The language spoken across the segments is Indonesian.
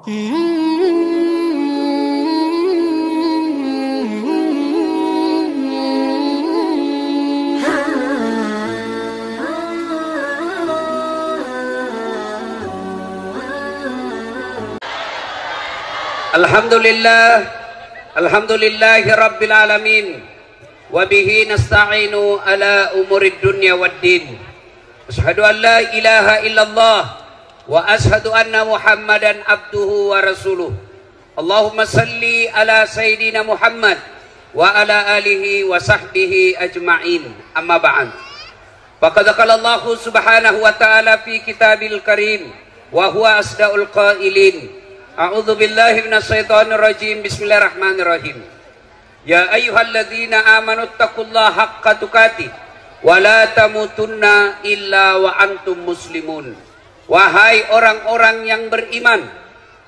Alhamdulillah, alhamdulillahi rabbil alamin, wa bihi nasta'inu ala umurid dunya waddin. Asyhadu an la ilaha illallah wa asyhadu anna Muhammadan abduhu wa rasuluh. Allahumma salli ala sayyidina Muhammad wa ala alihi wa sahbihi ajma'in. Amma ba'd. Faqad qala Allah subhanahu wa ta'ala fi kitabil karim wa huwa asdaqul qailin. A'udzu billahi minasyaitonir rajim. Bismillahirrahmanirrahim. Ya ayyuhalladzina amanu taqullaha haqqa tuqatih wa la tamutunna illa wa antum muslimun. Wahai orang-orang yang beriman,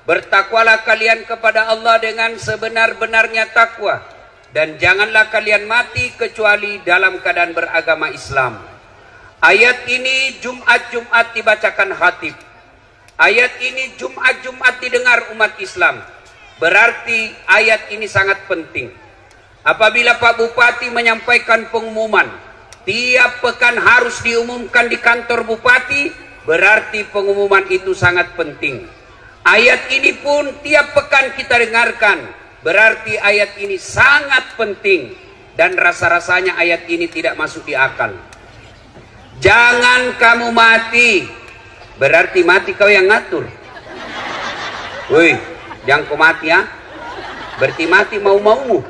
bertakwalah kalian kepada Allah dengan sebenar-benarnya takwa, dan janganlah kalian mati kecuali dalam keadaan beragama Islam. Ayat ini Jumat-Jumat dibacakan khatib. Ayat ini Jumat-Jumat didengar umat Islam. Berarti ayat ini sangat penting. Apabila Pak Bupati menyampaikan pengumuman, tiap pekan harus diumumkan di kantor Bupati, berarti pengumuman itu sangat penting. Ayat ini pun tiap pekan kita dengarkan, berarti ayat ini sangat penting. Dan rasa-rasanya ayat ini tidak masuk di akal. Jangan kamu mati, berarti mati kau yang ngatur. Woi, jangan kau mati ya. Berarti mati mau-maumu.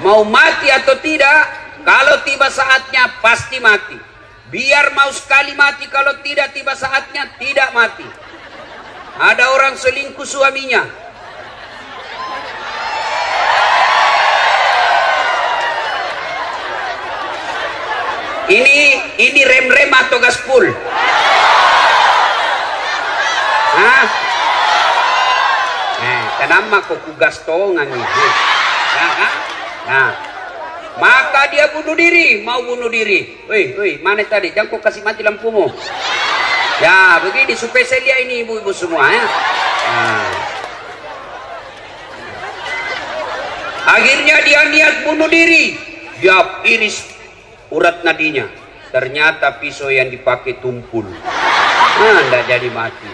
Mau mati atau tidak, kalau tiba saatnya pasti mati. Biar mau sekali mati, kalau tidak tiba saatnya tidak mati. Ada orang selingkuh suaminya. Ini rem-rem atau gaspol? Hah? Kenapa kok kugas tongan ini? Nah, maka dia bunuh diri, mau bunuh diri. Woi, mana tadi? Jangan kau kasih mati lampumu. Ya, begini supaya saya lihat ini ibu-ibu semua ya. Nah. Akhirnya dia niat bunuh diri. Dia iris urat nadinya. Ternyata pisau yang dipakai tumpul. Nggak jadi mati.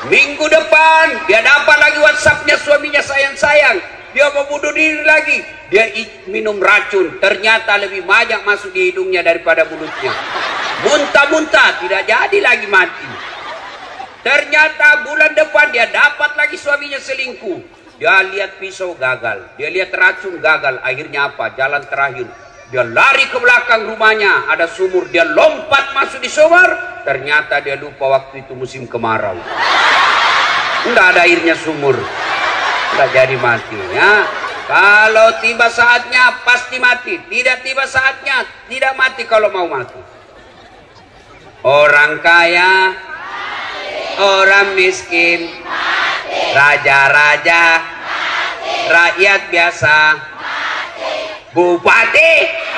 Minggu depan dia dapat lagi WhatsAppnya suaminya, sayang-sayang, dia mau bunuh diri lagi. Dia minum racun, ternyata lebih banyak masuk di hidungnya daripada mulutnya. Muntah-muntah, tidak jadi lagi mati. Ternyata bulan depan dia dapat lagi suaminya selingkuh. Dia lihat pisau gagal, dia lihat racun gagal. Akhirnya apa? Jalan terakhir, dia lari ke belakang rumahnya, ada sumur, dia lompat masuk di sumur. Ternyata dia lupa waktu itu musim kemarau. Enggak ada airnya sumur. Enggak jadi mati ya. Kalau tiba saatnya pasti mati. Tidak tiba saatnya tidak mati kalau mau mati. Orang kaya mati. Orang miskin mati. Raja-raja mati. Rakyat biasa mati. Bupati mati.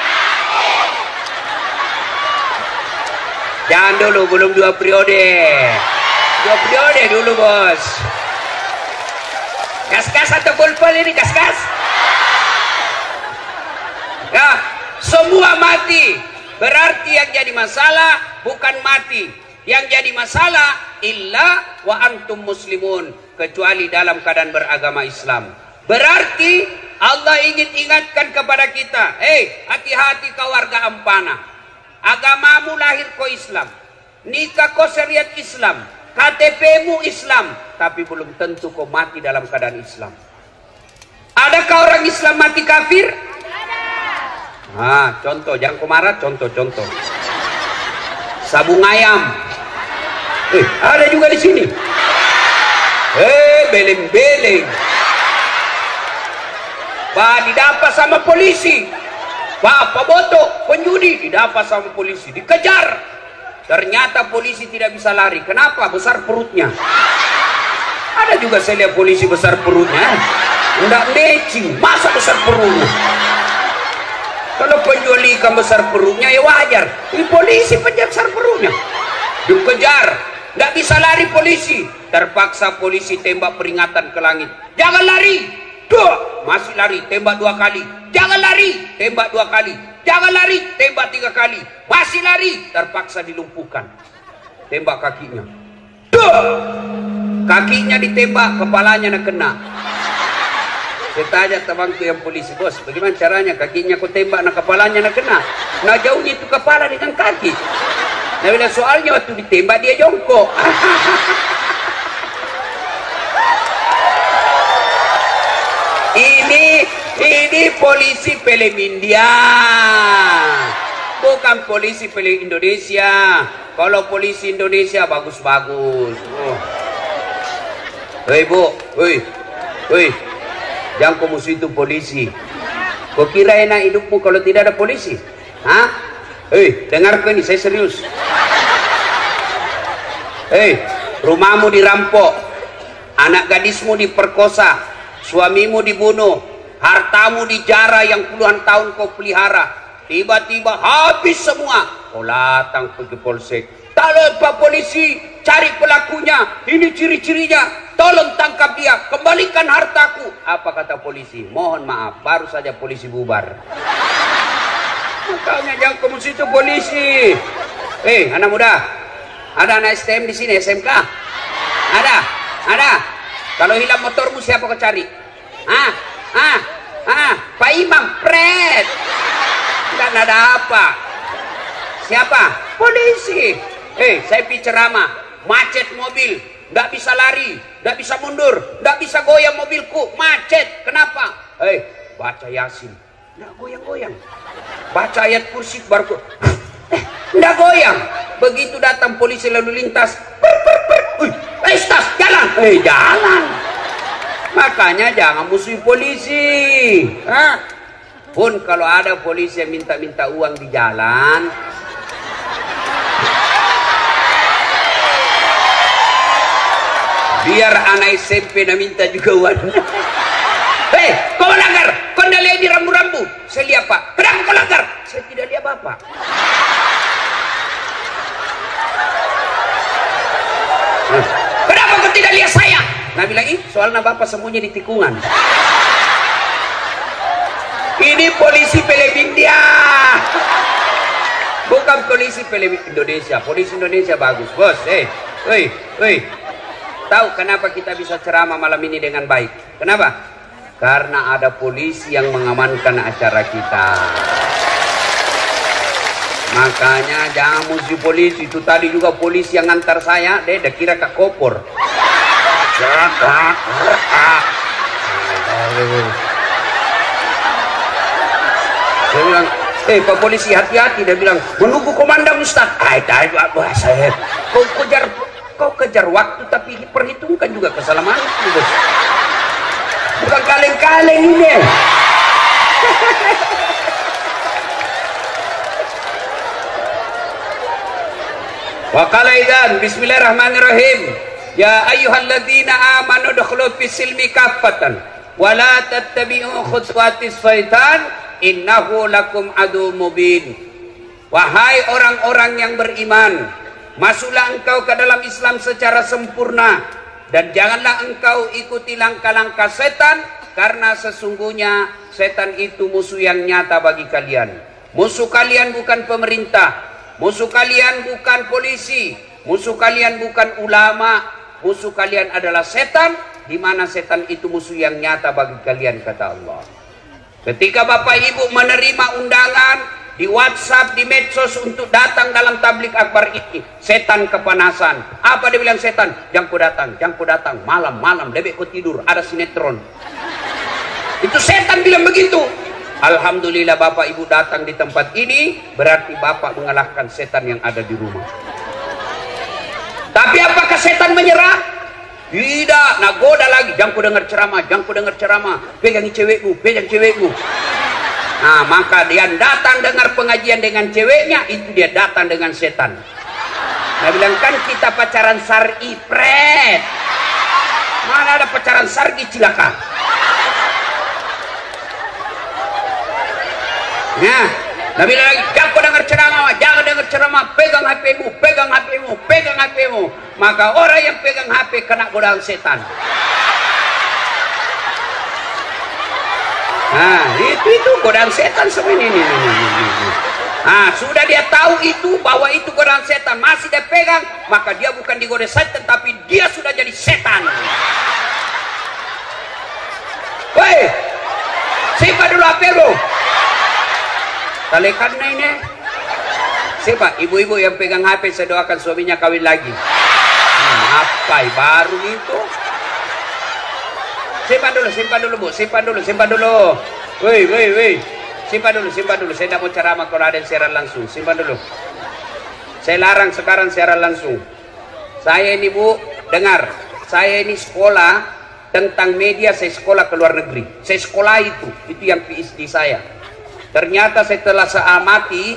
Jangan dulu, belum 2 periode. 2 periode dulu bos. Gas-gas atau pulpul ini? Gas-gas ya, semua mati. Berarti yang jadi masalah bukan mati. Yang jadi masalah illa wa antum muslimun, kecuali dalam keadaan beragama Islam. Berarti Allah ingin ingatkan kepada kita, hati-hati kau warga Ampana. Agamamu lahir kau Islam, nikah kau syariat Islam, KTP-mu Islam, tapi belum tentu kau mati dalam keadaan Islam. Adakah orang Islam mati kafir? Ada. Contoh, jangan kau marah, contoh. Sabung ayam. Ada juga di sini. Beleng-beleng. Didapat sama polisi. Pak Boto, penjudi, didapat sama polisi, dikejar. Ternyata polisi tidak bisa lari. Kenapa? Besar perutnya. Ada juga saya lihat polisi besar perutnya. Enggak matching, masa besar perutnya? Kalau penjual ikan besar perutnya ya wajar. Ini polisi penjaga besar perutnya. Dikejar. nggak bisa lari polisi. Terpaksa polisi tembak peringatan ke langit. Jangan lari. Duh, masih lari, tembak 2 kali. Jangan lari, tembak 2 kali. Jangan lari, tembak 3 kali. Masih lari, terpaksa dilumpuhkan. Tembak kakinya. Duh, kakinya ditembak, kepalanya nak kena. Saya tanya temanku yang polisi, bos, bagaimana caranya kakinya kau tembak, nak kepalanya nak kena? Nah jauhnya itu kepala dengan kaki. Nah bila soalnya waktu ditembak dia jongkok. Ini polisi film India, bukan polisi film Indonesia. Kalau polisi Indonesia bagus-bagus. Oh. Hei bu, hei, jangan kau musuh itu polisi. Kau kira enak hidupmu kalau tidak ada polisi? Hah? Hei, dengarkan ini, saya serius. Hei, rumahmu dirampok, anak gadismu diperkosa, suamimu dibunuh, hartamu dijara yang puluhan tahun kau pelihara, tiba-tiba habis semua. Kau datang pergi polsek. Tolong Pak Polisi, cari pelakunya, ini ciri-cirinya, tolong tangkap dia, kembalikan hartaku. Apa kata polisi? Mohon maaf, baru saja polisi bubar. Makanya jangan kamu situ polisi. Anak muda, ada anak STM di sini, SMK? Ada. Kalau hilang motormu siapa kau cari? Pak Imam, pret. Tidak ada apa. Siapa? Polisi. Saya ceramah, macet mobil, nggak bisa lari, nggak bisa mundur, nggak bisa goyang mobilku, macet. Kenapa? Baca Yasin, nggak goyang-goyang. Baca ayat kursi baru nggak goyang. Begitu datang polisi lalu lintas, tas, jalan, jalan. Makanya jangan musuhi polisi. Pun kalau ada polisi yang minta-minta uang di jalan, biar anak SMP nak minta juga uang. Kau melanggar, kau tidak lihat di rambu-rambu. Saya lihat Pak. Kenapa kau langgar? Saya tidak lihat Bapak. Kenapa kau tidak lihat saya? Nah bilang, soalnya Bapak sembunyi di tikungan. Ini polisi film India, bukan polisi film Indonesia. Polisi Indonesia bagus, bos. Tahu kenapa kita bisa ceramah malam ini dengan baik? Kenapa? Karena ada polisi yang mengamankan acara kita. Makanya jangan musuh polisi. Itu tadi juga polisi yang ngantar saya, dia kira Kak Kopor. Saya bilang, Pak Polisi hati-hati. Dia bilang, menunggu komandan Ustaz. Saya kau kejar waktu tapi perhitungkan juga keselamatanmu, bos. Bukan kaleng-kaleng ini. Wa qala idzan bismillahirrahmanirrahim. Ya ayyuhalladzina amanu dukhulu fis silmi kaffatan wa la tattabi'u khutuwatis syaitan innahu lakum adu mubin. Wahai orang-orang yang beriman, masuklah engkau ke dalam Islam secara sempurna dan janganlah engkau ikuti langkah-langkah setan, karena sesungguhnya setan itu musuh yang nyata bagi kalian. Musuh kalian bukan pemerintah, musuh kalian bukan polisi, musuh kalian bukan ulama, musuh kalian adalah setan, di mana setan itu musuh yang nyata bagi kalian, kata Allah. Ketika Bapak Ibu menerima undangan di WhatsApp, di medsos untuk datang dalam tablik akbar ini, setan kepanasan. Apa dia bilang setan? Jangan kau datang, malam-malam lebih kau tidur, ada sinetron. Itu setan bilang begitu. Alhamdulillah Bapak Ibu datang di tempat ini, berarti Bapak mengalahkan setan yang ada di rumah. Tapi apakah setan menyerah? Tidak, nagoda lagi. Jangan kau dengar ceramah, pegangi cewekmu. Nah, maka dia datang dengar pengajian dengan ceweknya, itu dia datang dengan setan. Nah, bilang kan kita pacaran syar'i, pret. Mana ada pacaran syar'i, cilaka. Nah, Nabi lagi, jangan kau dengar ceramah, jangan dengar ceramah, pegang HP-mu, pegang HP-mu, pegang HP-mu. Maka orang yang pegang HP kena godaan setan. Nah, itu godaan setan sebenarnya ini. Nah, sudah dia tahu itu, bahwa itu godaan setan, masih dia pegang, maka dia bukan digoda setan, tapi dia sudah jadi setan. Woi, siapa dulu HP-mu? Talekan ini. Siapa? Ibu-ibu yang pegang HP, saya doakan suaminya kawin lagi. Apa baru itu? Simpan dulu, Bu. Simpan dulu. Woi. Simpan dulu. Saya tidak mau ceramah kalau ada yang siaran langsung. Simpan dulu. Saya larang sekarang siaran langsung. Saya ini, Bu, dengar. Saya ini sekolah tentang media, saya sekolah ke luar negeri. Saya sekolah itu yang PhD saya. Ternyata setelah saya amati,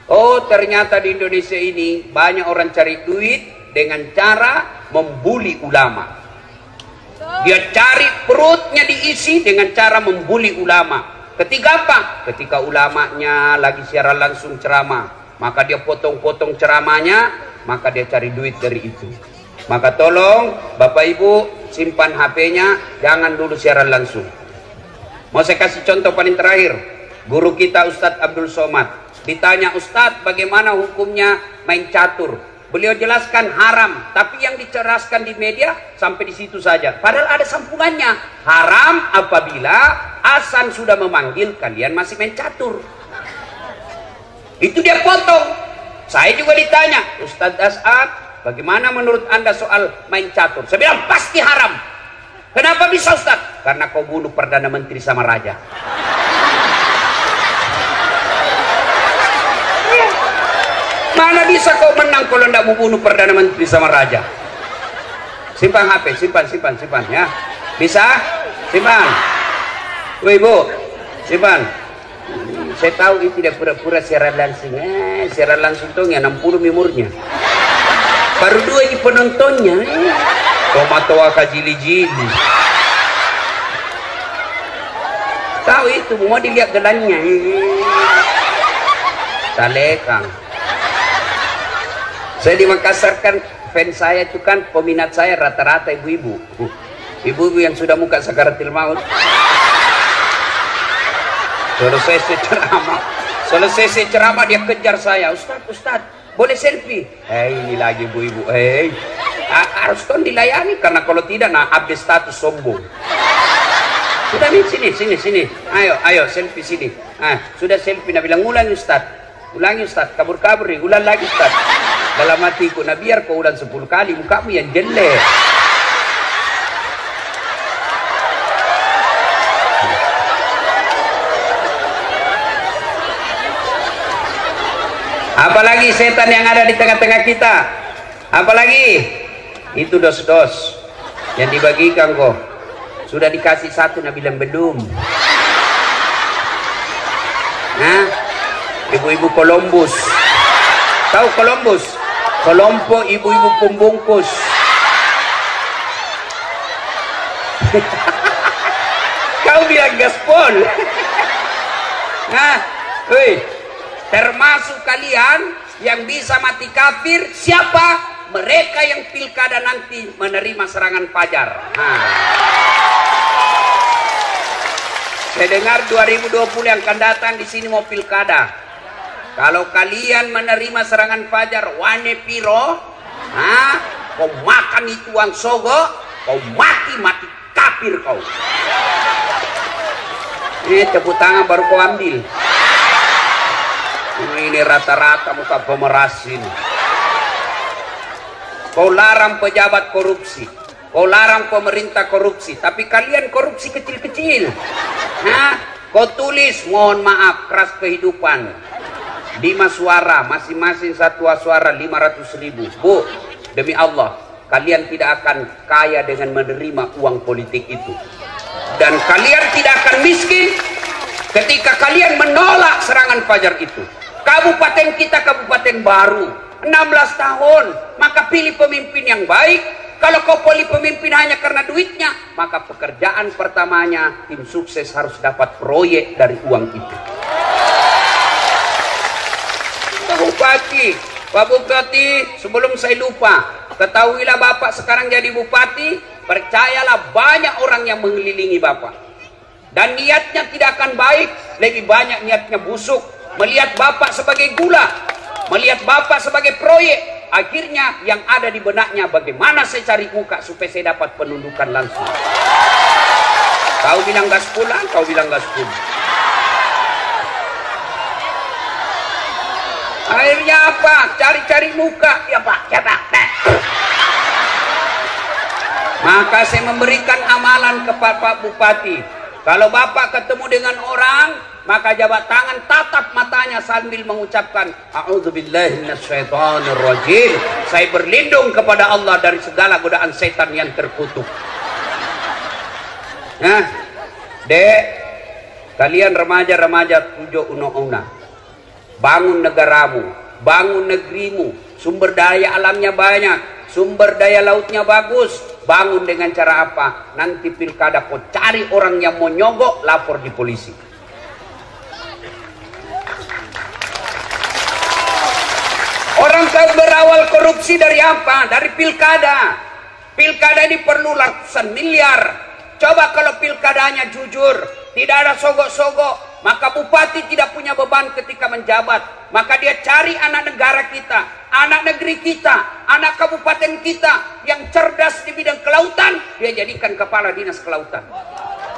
oh ternyata di Indonesia ini banyak orang cari duit dengan cara membuli ulama. Dia cari perutnya diisi dengan cara membuli ulama. Ketika apa? Ketika ulamanya lagi siaran langsung ceramah, maka dia potong-potong ceramahnya, maka dia cari duit dari itu. Maka tolong Bapak Ibu simpan HP-nya, jangan dulu siaran langsung. Mau saya kasih contoh paling terakhir. Guru kita Ustadz Abdul Somad ditanya, Ustadz bagaimana hukumnya main catur? Beliau jelaskan haram, tapi yang diceraskan di media sampai di situ saja. Padahal ada sambungannya. Haram apabila azan sudah memanggil kalian masih main catur. Itu dia potong. Saya juga ditanya, Ustadz As'ad, bagaimana menurut Anda soal main catur? Saya bilang pasti haram. Kenapa bisa Ustadz? Karena kau bunuh Perdana Menteri sama Raja. Mana bisa kau menang kalau tidak mau bunuh Perdana Menteri sama Raja? Simpan HP, simpan ya. Bisa? Simpan. Woi Bu, simpan. Saya tahu ini tidak pura-pura siaran langsung. Siaran langsung tuh ya 60 memornya. Baru 2 ini penontonnya. Tomato kajili-jili. Tahu itu, mau dilihat gelannya. Salekang. Saya di Makassar kan, fans saya itu kan, peminat saya rata-rata ibu-ibu. Ibu-ibu yang sudah muka sakaratil maut. Selesai ceramah dia kejar saya. Ustadz, boleh selfie? Ini lagi ibu-ibu. Harus kan dilayani, karena kalau tidak, nah update status sombong. Sudah nih, sini. Ayo selfie sini. Sudah selfie, nah bilang ulangi Ustadz, kabur-kabur nih, ulang lagi Ustadz. Dalam hatiku, nah biar kau ulang 10 kali, mukamu yang jelek. Apalagi setan yang ada di tengah-tengah kita? Apalagi? Itu dos-dos yang dibagikan kok. Sudah dikasih 1, nah bilang belum. Nah, ibu-ibu Columbus. Tahu Columbus? Kelompok ibu-ibu pembungkus. Kau bilang gaspol. Nah, termasuk kalian yang bisa mati kafir, siapa? Mereka yang pilkada nanti menerima serangan fajar. Saya dengar 2020 yang akan datang di sini mau pilkada. Kalau kalian menerima serangan fajar wane piro, kau makan itu uang sogo, kau mati kafir kau. Ini tepuk tangan baru kau ambil. Ini rata-rata muka pemerasin. Kau larang pejabat korupsi, kau larang pemerintah korupsi, tapi kalian korupsi kecil-kecil. Kau tulis mohon maaf keras kehidupan. 5 suara, masing-masing 1 suara 500.000. Bu, demi Allah, kalian tidak akan kaya dengan menerima uang politik itu. Dan kalian tidak akan miskin ketika kalian menolak serangan fajar itu. Kabupaten kita kabupaten baru, 16 tahun, maka pilih pemimpin yang baik. Kalau kau pilih pemimpin hanya karena duitnya, maka pekerjaan pertamanya tim sukses harus dapat proyek dari uang itu. Bupati. Pak Bupati, sebelum saya lupa, ketahuilah Bapak sekarang jadi bupati, percayalah banyak orang yang mengelilingi Bapak. Dan niatnya tidak akan baik, lebih banyak niatnya busuk. Melihat Bapak sebagai gula, melihat Bapak sebagai proyek. Akhirnya yang ada di benaknya, bagaimana saya cari muka supaya saya dapat penundukan langsung. Kau bilang gas pulang, kau bilang gas pulang. Akhirnya apa? Cari-cari muka. Ya Pak, ya Pak. Maka saya memberikan amalan kepada Pak Bupati. Kalau Bapak ketemu dengan orang, maka jabat tangan, tatap matanya sambil mengucapkan A'udzubillahi minasyaitonirrajim. Saya berlindung kepada Allah dari segala godaan setan yang terkutuk. Nah, Dek, kalian remaja-remaja tujuh una-una, bangun negaramu, bangun negerimu. Sumber daya alamnya banyak, sumber daya lautnya bagus. Bangun dengan cara apa? Nanti pilkada kau cari orang yang mau nyogok, lapor di polisi. Orang kau berawal korupsi dari apa? Dari pilkada. Pilkada ini perlu ratusan miliar. Coba kalau pilkadanya jujur, tidak ada sogok-sogok, maka bupati tidak punya beban ketika menjabat. Maka dia cari anak negara kita, anak negeri kita, anak kabupaten kita yang cerdas di bidang kelautan, dia jadikan kepala dinas kelautan.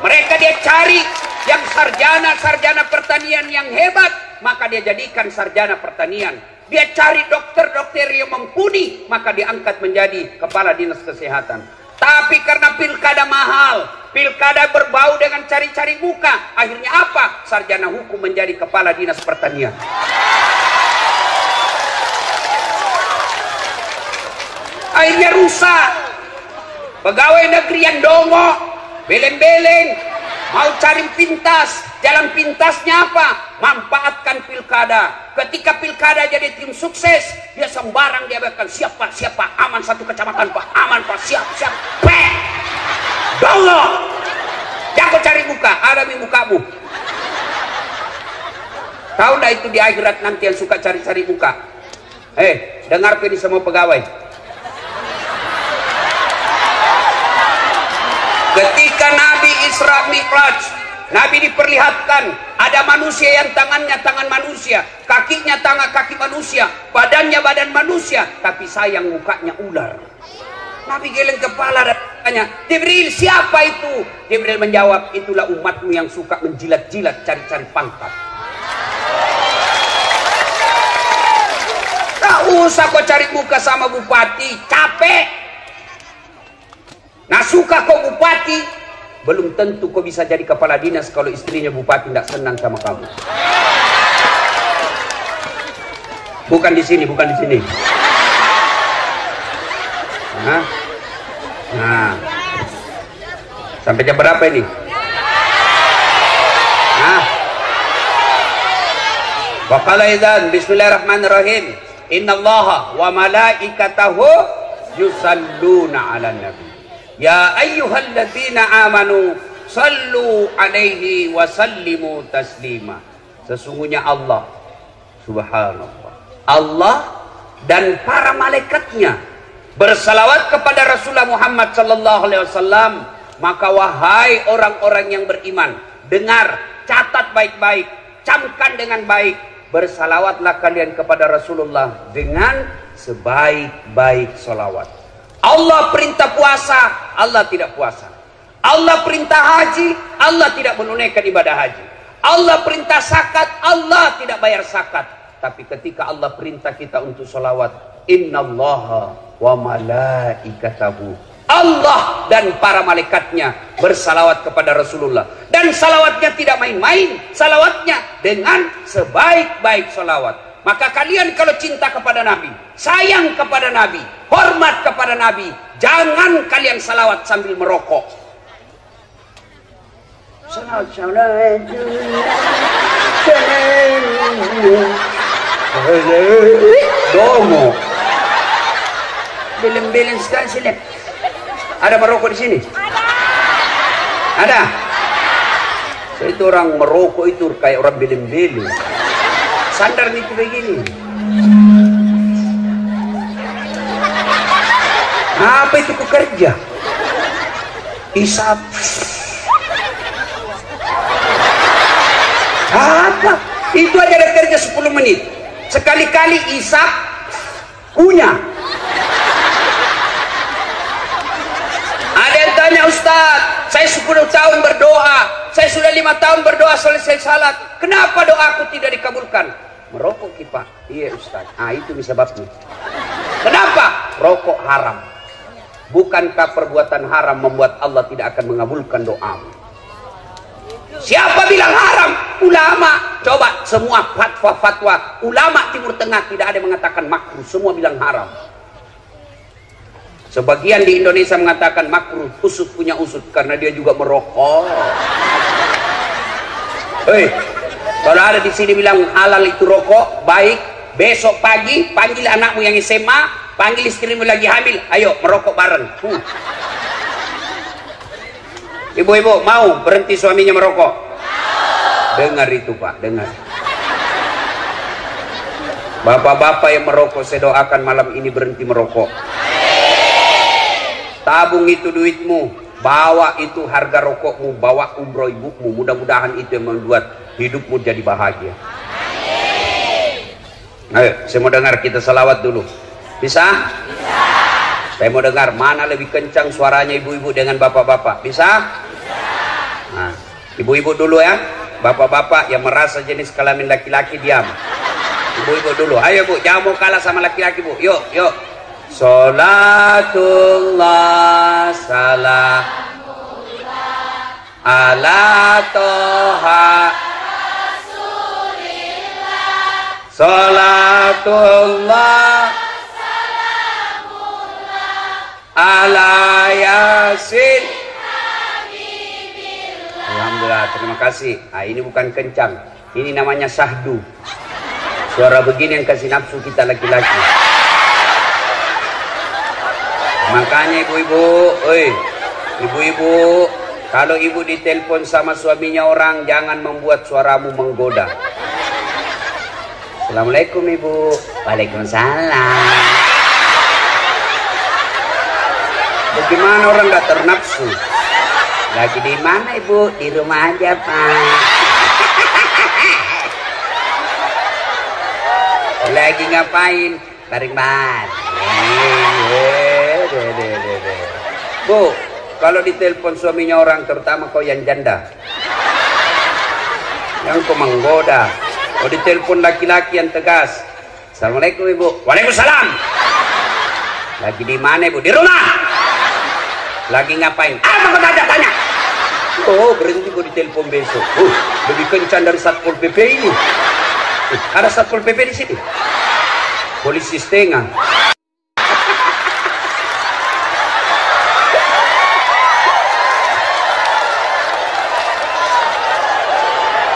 Mereka dia cari yang sarjana pertanian yang hebat, maka dia jadikan sarjana pertanian. Dia cari dokter-dokter yang mumpuni, maka diangkat menjadi kepala dinas kesehatan. Tapi karena pilkada mahal, pilkada berbau dengan cari-cari muka, akhirnya apa? Sarjana hukum menjadi kepala dinas pertanian. Akhirnya rusak. Pegawai negeri yang dongok, beleng-beleng, mau cari pintas. Jalan pintasnya apa? Manfaatkan pilkada. Ketika pilkada jadi tim sukses, dia sembarang dia bakal siap Pak, aman satu kecamatan Pak, aman Pak, siap. Dongok. Jangan cari muka, ada di mukamu. Tahu dah itu di akhirat nanti yang suka cari-cari muka. Dengar ini semua pegawai. Ketika Nabi Isra Mi'raj, Nabi diperlihatkan ada manusia yang tangannya tangan manusia, kakinya kaki manusia, badannya badan manusia, tapi sayang mukanya ular. Nabi geleng kepala dan tanya, Jibril, siapa itu? Jibril menjawab, itulah umatmu yang suka menjilat-jilat cari-cari pangkat. Tak usah kau cari muka sama bupati, capek. Nah suka kau bupati, belum tentu kau bisa jadi kepala dinas kalau istrinya bupati tidak senang sama kamu. Bukan di sini. Nah, sampai jam berapa ini? Waqala idzan bismillahirrahmanirrahim. Innallaha wa malaikatahu yusalluna 'alan nabi. Ya ayyuhalladzina amanu sallu alaihi wa sallimu taslima. Sesungguhnya Allah, subhanallah, Allah dan para malaikatnya bersalawat kepada Rasulullah Muhammad sallallahu alaihi wasallam. Maka wahai orang-orang yang beriman, dengar, catat baik-baik, camkan dengan baik, bersalawatlah kalian kepada Rasulullah dengan sebaik-baik salawat. Allah perintah puasa, Allah tidak puasa. Allah perintah haji, Allah tidak menunaikan ibadah haji. Allah perintah zakat, Allah tidak bayar zakat. Tapi ketika Allah perintah kita untuk salawat, innallaha wa malaikatahu, Allah dan para malaikatnya bersalawat kepada Rasulullah. Dan salawatnya tidak main-main, salawatnya dengan sebaik-baik salawat. Maka kalian kalau cinta kepada Nabi, sayang kepada Nabi, hormat kepada Nabi, jangan kalian salawat sambil merokok. Domo. Beleng-beleng sekali sini. Ada merokok di sini? Ada. So, itu orang merokok itu kayak orang beleng-beleng. Sandar nih begini. Apa itu pekerja? Isap. Apa? Itu aja ada kerja 10 menit. Sekali-kali isap punya. Ada yang tanya, Ustaz, saya 10 tahun berdoa, saya sudah 5 tahun berdoa selesai salat, kenapa doaku tidak dikabulkan? Merokok Pak. Iya Ustaz. Itu sebabnya. Kenapa? Rokok haram. Bukankah perbuatan haram membuat Allah tidak akan mengabulkan doamu? Siapa bilang haram? Ulama. Coba semua fatwa-fatwa ulama Timur Tengah tidak ada yang mengatakan makruh, semua bilang haram. Sebagian di Indonesia mengatakan makruh, usut punya usut karena dia juga merokok. Hei, kalau ada di sini bilang halal itu rokok, baik, besok pagi panggil anakmu yang SMA, panggil istrimu lagi hamil, ayo merokok bareng. Ibu-ibu mau berhenti suaminya merokok? Dengar itu Pak, dengar. Bapak-bapak yang merokok, saya doakan malam ini berhenti merokok. Tabung itu duitmu, bawa itu harga rokokmu, bawa umroh ibumu, mudah-mudahan itu yang membuat hidupmu jadi bahagia. Ayo, saya mau dengar kita salawat dulu. Bisa? Bisa. Saya mau dengar mana lebih kencang suaranya ibu-ibu dengan bapak-bapak. Bisa? Bisa. Nah, ibu-ibu dulu ya. Bapak-bapak yang merasa jenis kelamin laki-laki diam. Ibu-ibu dulu. Ayo Bu, jangan mau kalah sama laki-laki Bu. Yuk, yuk. Salatullah salamullah ala toha rasulillah. Salatullah ala yasin. Alhamdulillah, terima kasih. Ini bukan kencang, ini namanya syahdu. Suara begini yang kasih nafsu kita laki-laki. Makanya ibu-ibu, ibu-ibu, kalau ibu ditelepon sama suaminya orang, jangan membuat suaramu menggoda. Assalamualaikum ibu. Waalaikumsalam. Bagaimana orang gak ternafsu? Lagi di mana ibu? Di rumah aja Pak. Lagi ngapain? Baring-baring. Bu, kalau ditelepon suaminya orang, terutama kau yang janda, yang kau menggoda. Kalau ditelepon laki-laki yang tegas, Assalamualaikum ibu. Waalaikumsalam. Lagi di mana ibu? Di rumah. Lagi ngapain? Apa kau tanya? Oh, berhenti kau ditelepon besok. Lebih kencang dari Satpol PP ini. Ada Satpol PP di sini. Polisi setengah.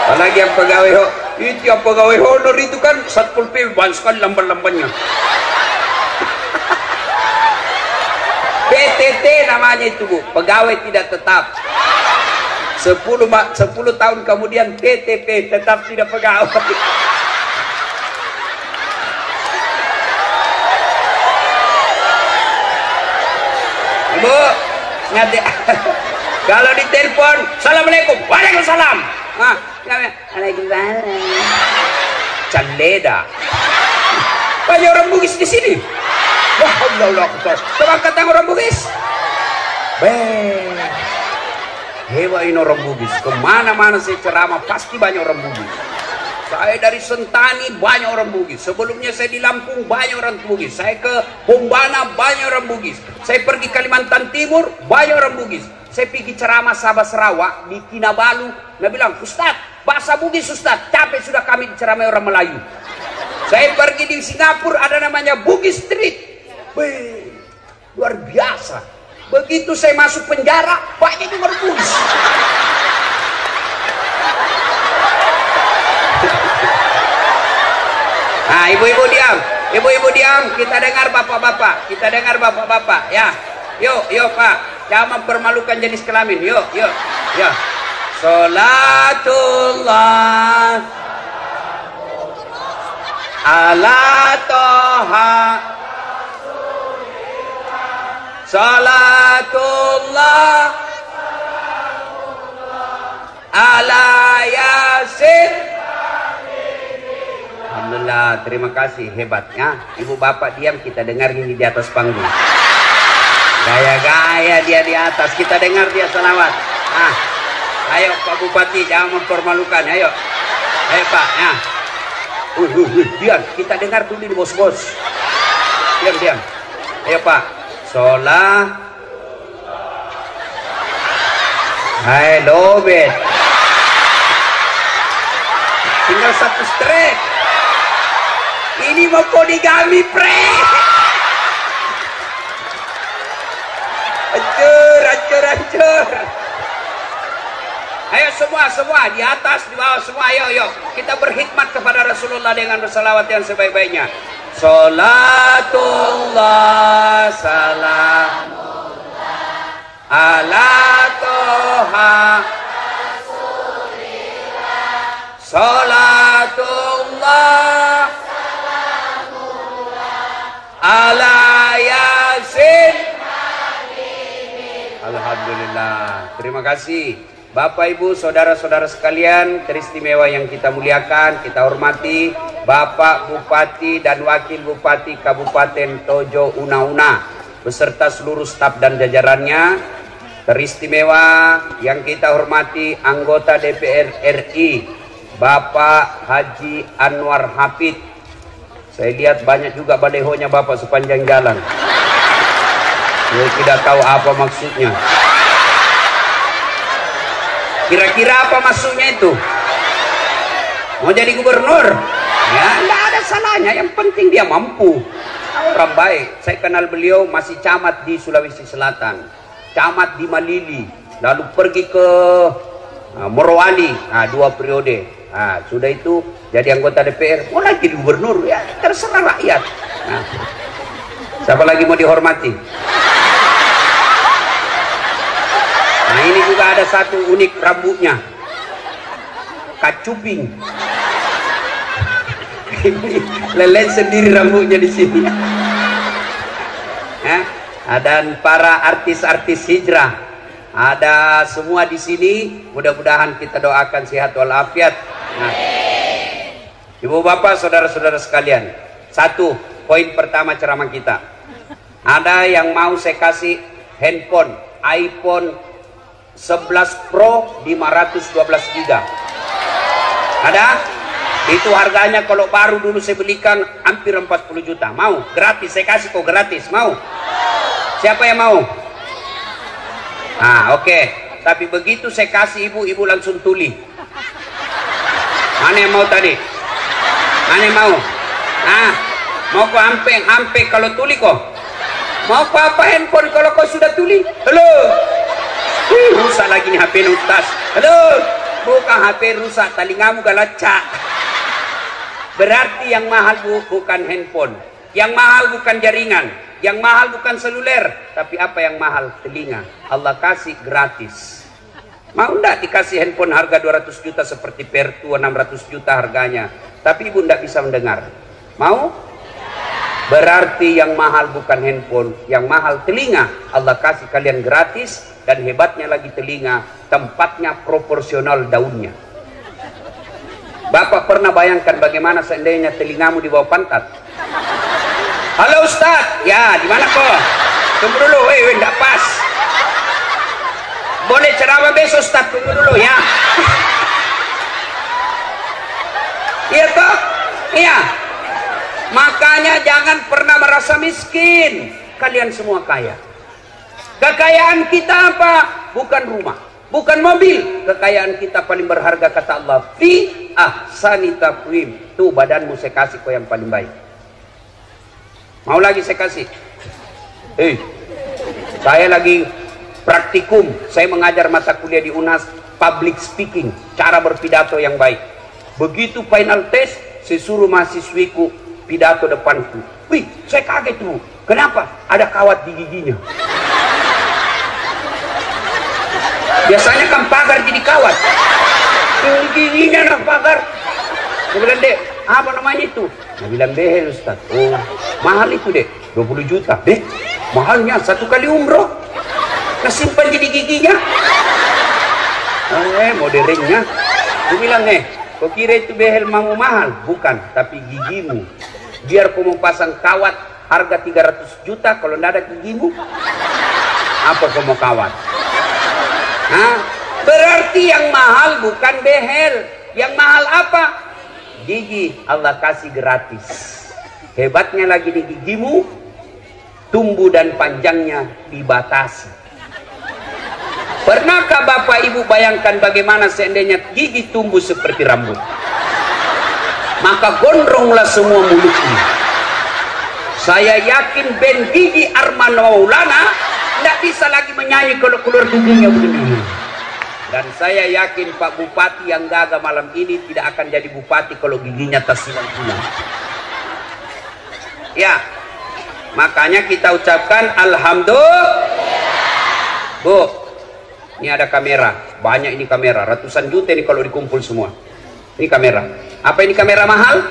Apalagi yang pegawai itu, yang pegawai honor itu kan Satpol PP banyak sekali lamban-lambannya. PTT namanya itu Bu, pegawai tidak tetap. 10 tahun kemudian TTP, tetap tidak pegawai. Ibu, nanti kalau ditelepon, Assalamualaikum, Waalaikumsalam. Waalaikumsalam. Caleda. Banyak orang Bugis di sini. Wah, Allah, coba kata orang Bugis. Hebat ini orang Bugis. Kemana-mana saya ceramah pasti banyak orang Bugis. Saya dari Sentani banyak orang Bugis. Sebelumnya saya di Lampung banyak orang Bugis. Saya ke Bombana banyak orang Bugis. Saya pergi Kalimantan Timur banyak orang Bugis. Saya pergi ceramah Sabah Sarawak di Kinabalu. Dia bilang, Ustaz, bahasa Bugis Ustaz, capek sudah kami diceramai orang Melayu. Saya pergi di Singapura ada namanya Bugis Street. Luar biasa. Begitu saya masuk penjara, banyak yang orang Bugis. Nah, ibu-ibu diam. Ibu-ibu diam, kita dengar bapak-bapak. Kita dengar bapak-bapak, ya. Yuk Pak, jangan mempermalukan jenis kelamin. Yuk. Salatullah ala toha salatullah ala yasin. Alhamdulillah, terima kasih, hebatnya. Ibu bapak diam, kita dengar ini di atas panggung. Gaya-gaya dia di atas, kita dengar dia selawat. Nah, ayo Pak Bupati, jangan mempermalukan, ayo. Ayo Pak, ya. Diam, kita dengar dulu nih bos-bos. Diam. Ayo Pak. Sholat. Hai, lobet. Tinggal satu strek. Ini mau poligami, pre. Hancur. Ayo semua di atas, di bawah semua, ayo kita berkhidmat kepada Rasulullah dengan bersalawat yang sebaik-baiknya. Salatullah salamullah ala toha salatullah ala yasin. Alhamdulillah, terima kasih Bapak Ibu saudara-saudara sekalian teristimewa yang kita muliakan, kita hormati Bapak Bupati dan Wakil Bupati Kabupaten Tojo Una beserta seluruh staf dan jajarannya. Teristimewa yang kita hormati anggota DPR RI Bapak Haji Anwar Hafid. Saya lihat banyak juga balehonya Bapak sepanjang jalan. Saya tidak tahu apa maksudnya. Kira-kira apa maksudnya itu? Mau jadi gubernur? Ya, tidak ada salahnya. Yang penting dia mampu. Orang baik. Saya kenal beliau masih camat di Sulawesi Selatan, camat di Malili, lalu pergi ke Morowali, 2 periode. Sudah itu jadi anggota DPR, mau lagi gubernur, ya terserah rakyat. Siapa lagi mau dihormati? Nah, ini juga ada satu unik rambutnya, kacuping. Lelen sendiri rambutnya di sini. Dan para artis-artis hijrah ada semua di sini. Mudah-mudahan kita doakan sehat walafiat. Nah, Ibu bapak saudara-saudara sekalian, satu poin pertama ceramah kita, ada yang mau saya kasih handphone iPhone 11 Pro 512 GB. Ada? Itu harganya kalau baru dulu saya belikan hampir 40 juta. Mau? Gratis, saya kasih kok gratis. Mau? Siapa yang mau? Oke. Tapi begitu saya kasih ibu langsung tuli. Mana yang mau tadi? Mana yang mau? Mau kok hampe kalau tuli kok? Mau kok apa handphone kalau kau sudah tuli? Halo? Rusak lagi nih HP Ustaz. Halo? Bukan HP rusak, telingamu galacak. Berarti yang mahal bukan handphone, yang mahal bukan jaringan, yang mahal bukan seluler, tapi apa yang mahal? Telinga. Allah kasih gratis. Mau enggak dikasih handphone harga 200 juta seperti Pertu 600 juta harganya, tapi ibu enggak bisa mendengar? Mau? Berarti yang mahal bukan handphone, yang mahal telinga. Allah kasih kalian gratis, dan hebatnya lagi telinga, tempatnya proporsional daunnya. Bapak pernah bayangkan bagaimana seandainya telingamu di bawah pantat? Halo Ustaz, ya di mana kok? Tunggu dulu, enggak pas. Boleh ceramah besok Ustaz, tunggu dulu ya. Iya toh? Iya. Makanya jangan pernah merasa miskin. Kalian semua kaya. Kekayaan kita apa? Bukan rumah, bukan mobil. Kekayaan kita paling berharga kata Allah, fi ahsani taqwim. Tuh badanmu saya kasih kau yang paling baik. Mau lagi saya kasih? Saya lagi praktikum. Saya mengajar mata kuliah di UNAS public speaking, cara berpidato yang baik. Begitu final test, saya suruh mahasiswiku pidato depanku. Wih, saya kaget tuh. Kenapa? Ada kawat di giginya. Biasanya kan pagar jadi kawat. Giginya nah pagar. Saya bilang, Dek, apa namanya itu? Saya bilang behel Ustaz. Oh, mahal itu dek, 20 juta. Dek, mahalnya 1 kali umroh. Kesimpan jadi giginya. Modernnya. Aku bilang kau kira itu behel mau mahal? Bukan, tapi gigimu. Biar kau mau pasang kawat harga 300 juta, kalau tidak ada gigimu, apa kau mau kawat? Berarti yang mahal bukan behel. Yang mahal apa? Gigi Allah kasih gratis. Hebatnya lagi di gigimu, tumbuh dan panjangnya dibatasi. Pernahkah Bapak Ibu bayangkan bagaimana seandainya gigi tumbuh seperti rambut? Maka gondronglah semua mulutnya. Saya yakin band Gigi Arman Maulana tidak bisa lagi menyanyi kalau keluar giginya begini. Dan saya yakin Pak Bupati yang gagah malam ini tidak akan jadi bupati kalau giginya tersilang-silang. Ya, makanya kita ucapkan Alhamdulillah. Bu, ini ada kamera, banyak ini kamera, ratusan juta ini kalau dikumpul semua. Ini kamera. Apa ini kamera mahal?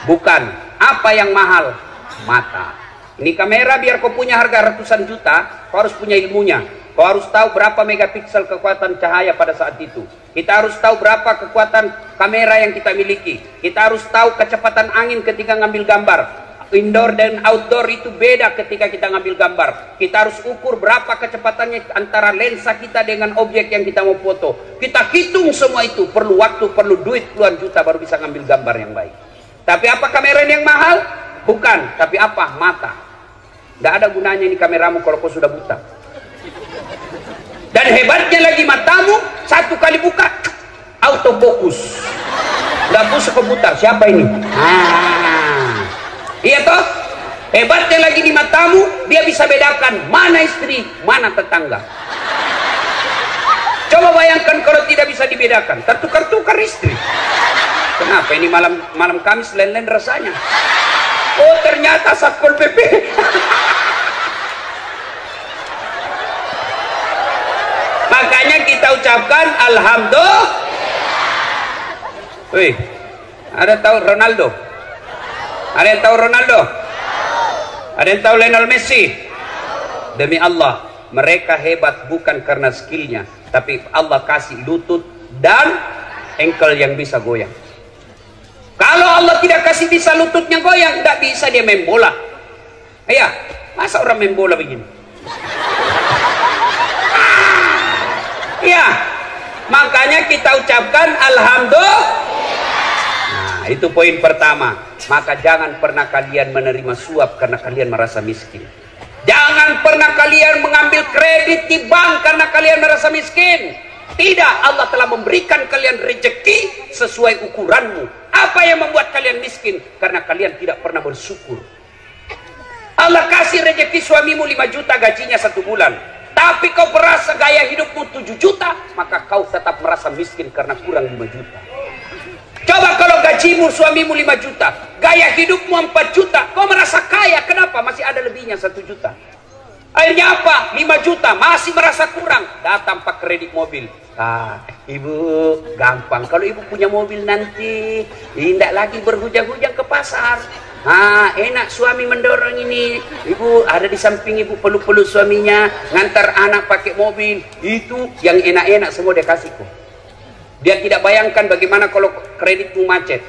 Bukan. Apa yang mahal? Mata. Ini kamera biar kau punya harga ratusan juta, kau harus punya ilmunya. Kau harus tahu berapa megapiksel kekuatan cahaya pada saat itu. Kita harus tahu berapa kekuatan kamera yang kita miliki. Kita harus tahu kecepatan angin ketika ngambil gambar. Indoor dan outdoor itu beda ketika kita ngambil gambar. Kita harus ukur berapa kecepatannya antara lensa kita dengan objek yang kita mau foto. Kita hitung semua itu. Perlu waktu, perlu duit puluhan juta baru bisa ngambil gambar yang baik. Tapi apa kamera ini yang mahal? Bukan. Tapi apa? Mata. Tidak ada gunanya ini kameramu kalau kau sudah buta. Dan hebatnya lagi matamu, 1 kali buka, autofokus. Nggak bisa kau putar. Siapa ini? Iya toh? Hebatnya lagi di matamu, dia bisa bedakan mana istri, mana tetangga. Coba bayangkan kalau tidak bisa dibedakan, tertukar-tukar istri. Kenapa ini malam Kamis lain-lain rasanya? Oh ternyata Satpol PP. Makanya kita ucapkan Alhamdulillah. Wih, ada tahu Ronaldo? Ada yang tahu Ronaldo? Ada yang tahu Lionel Messi? Demi Allah, mereka hebat bukan karena skillnya, tapi Allah kasih lutut dan engkel yang bisa goyang. Kalau Allah tidak kasih bisa lututnya goyang, tidak bisa dia main bola. Iya, masa orang main bola begini? Iya, makanya kita ucapkan Alhamdulillah. Nah, itu poin pertama. Maka jangan pernah kalian menerima suap karena kalian merasa miskin. Jangan pernah kalian mengambil kredit di bank karena kalian merasa miskin. Tidak, Allah telah memberikan kalian rezeki sesuai ukuranmu. Apa yang membuat kalian miskin? Karena kalian tidak pernah bersyukur. Allah kasih rezeki suamimu 5 juta gajinya 1 bulan. Tapi kau merasa gaya hidupmu 7 juta, maka kau tetap merasa miskin karena kurang 5 juta. Coba kalau gajimu suamimu 5 juta, gaya hidupmu 4 juta, kau merasa kaya, kenapa? Masih ada lebihnya 1 juta. Akhirnya apa? 5 juta, masih merasa kurang. Datang pak kredit mobil. Ibu, gampang. Kalau ibu punya mobil nanti, tidak lagi berhujang-hujang ke pasar. Enak suami mendorong ini. Ibu ada di samping ibu, peluk-peluk suaminya, ngantar anak pakai mobil. Itu yang enak-enak semua dia kasih kok. Dia tidak bayangkan bagaimana kalau kreditmu macet.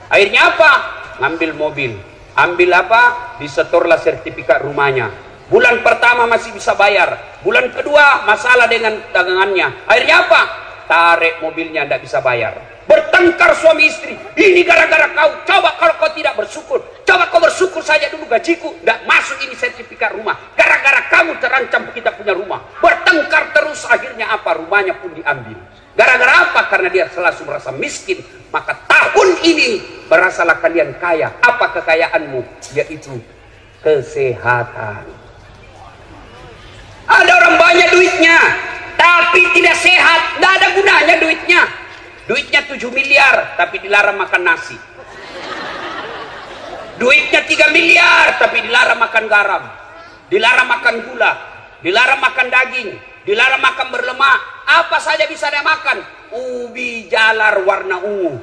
Akhirnya apa? Ngambil mobil. Ambil apa? Disetorlah sertifikat rumahnya. Bulan pertama masih bisa bayar. Bulan kedua masalah dengan dagangannya. Akhirnya apa? Tarik mobilnya, tidak bisa bayar. Bertengkar suami istri. Ini gara-gara kau. Coba kalau kau tidak bersyukur. Coba kau bersyukur saja dulu gajiku. Tidak masuk ini sertifikat rumah. Gara-gara kamu terancam kita punya rumah. Bertengkar terus, akhirnya apa? Rumahnya pun diambil. Gara-gara apa? Karena dia selalu merasa miskin. Maka tahun ini berasalah kalian kaya. Apa kekayaanmu? Yaitu kesehatan. Ada orang banyak duitnya, tapi tidak sehat. Tidak ada gunanya duitnya. Duitnya 7 miliar, tapi dilarang makan nasi. Duitnya 3 miliar, tapi dilarang makan garam. Dilarang makan gula. Dilarang makan daging. Dilarang makan berlemak. Apa saja bisa dia makan. Ubi jalar warna ungu.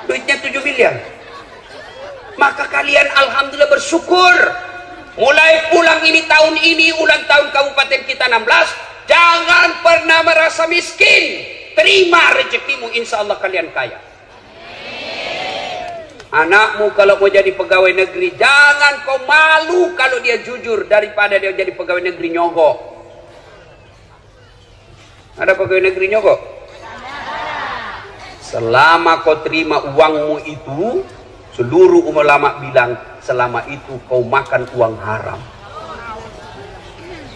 duitnya 7 miliar. Maka kalian alhamdulillah bersyukur. Mulai pulang ini tahun ini, ulang tahun kabupaten kita 16, jangan pernah merasa miskin. Terima rezekimu, insya Allah kalian kaya. Anakmu kalau mau jadi pegawai negeri, jangan kau malu kalau dia jujur daripada dia jadi pegawai negeri nyogok. Ada pegawai negeri nyogok? Selama kau terima uangmu itu, seluruh ulama bilang selama itu kau makan uang haram.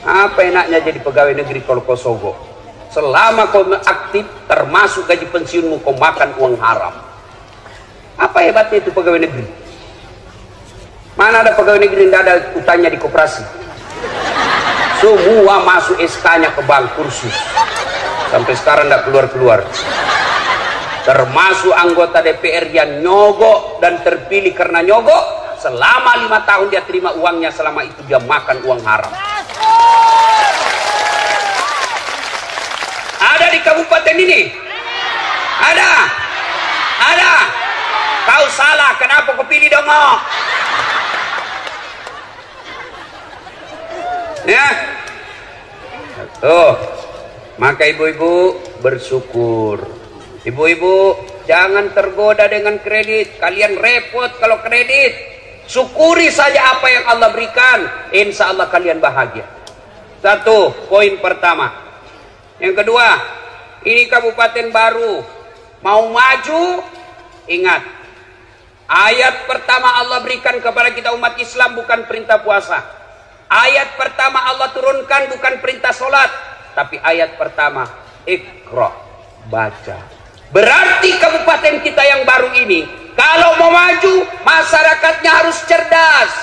Apa enaknya jadi pegawai negeri kalau kau sogok? Selama kau aktif, termasuk gaji pensiunmu, kau makan uang haram. Apa hebatnya itu pegawai negeri? Mana ada pegawai negeri yang tidak ada utangnya di koperasi? Semua masuk SK-nya ke bank kursus. Sampai sekarang tidak keluar-keluar. Termasuk anggota DPR yang nyogok dan terpilih karena nyogok. Selama 5 tahun dia terima uangnya, selama itu dia makan uang haram. Ada di kabupaten ini? Ada? Ada? Kau salah, kenapa kau pilih dongok? Ya, tuh. Maka ibu-ibu bersyukur. Ibu-ibu jangan tergoda dengan kredit. Kalian repot kalau kredit. Syukuri saja apa yang Allah berikan. Insya Allah kalian bahagia. Satu, poin pertama. Yang kedua, ini kabupaten baru. Mau maju, ingat. Ayat pertama Allah berikan kepada kita umat Islam bukan perintah puasa. Ayat pertama Allah turunkan bukan perintah sholat. Tapi ayat pertama, Iqra, baca. Berarti kabupaten kita yang baru ini, kalau mau maju, masyarakatnya harus cerdas.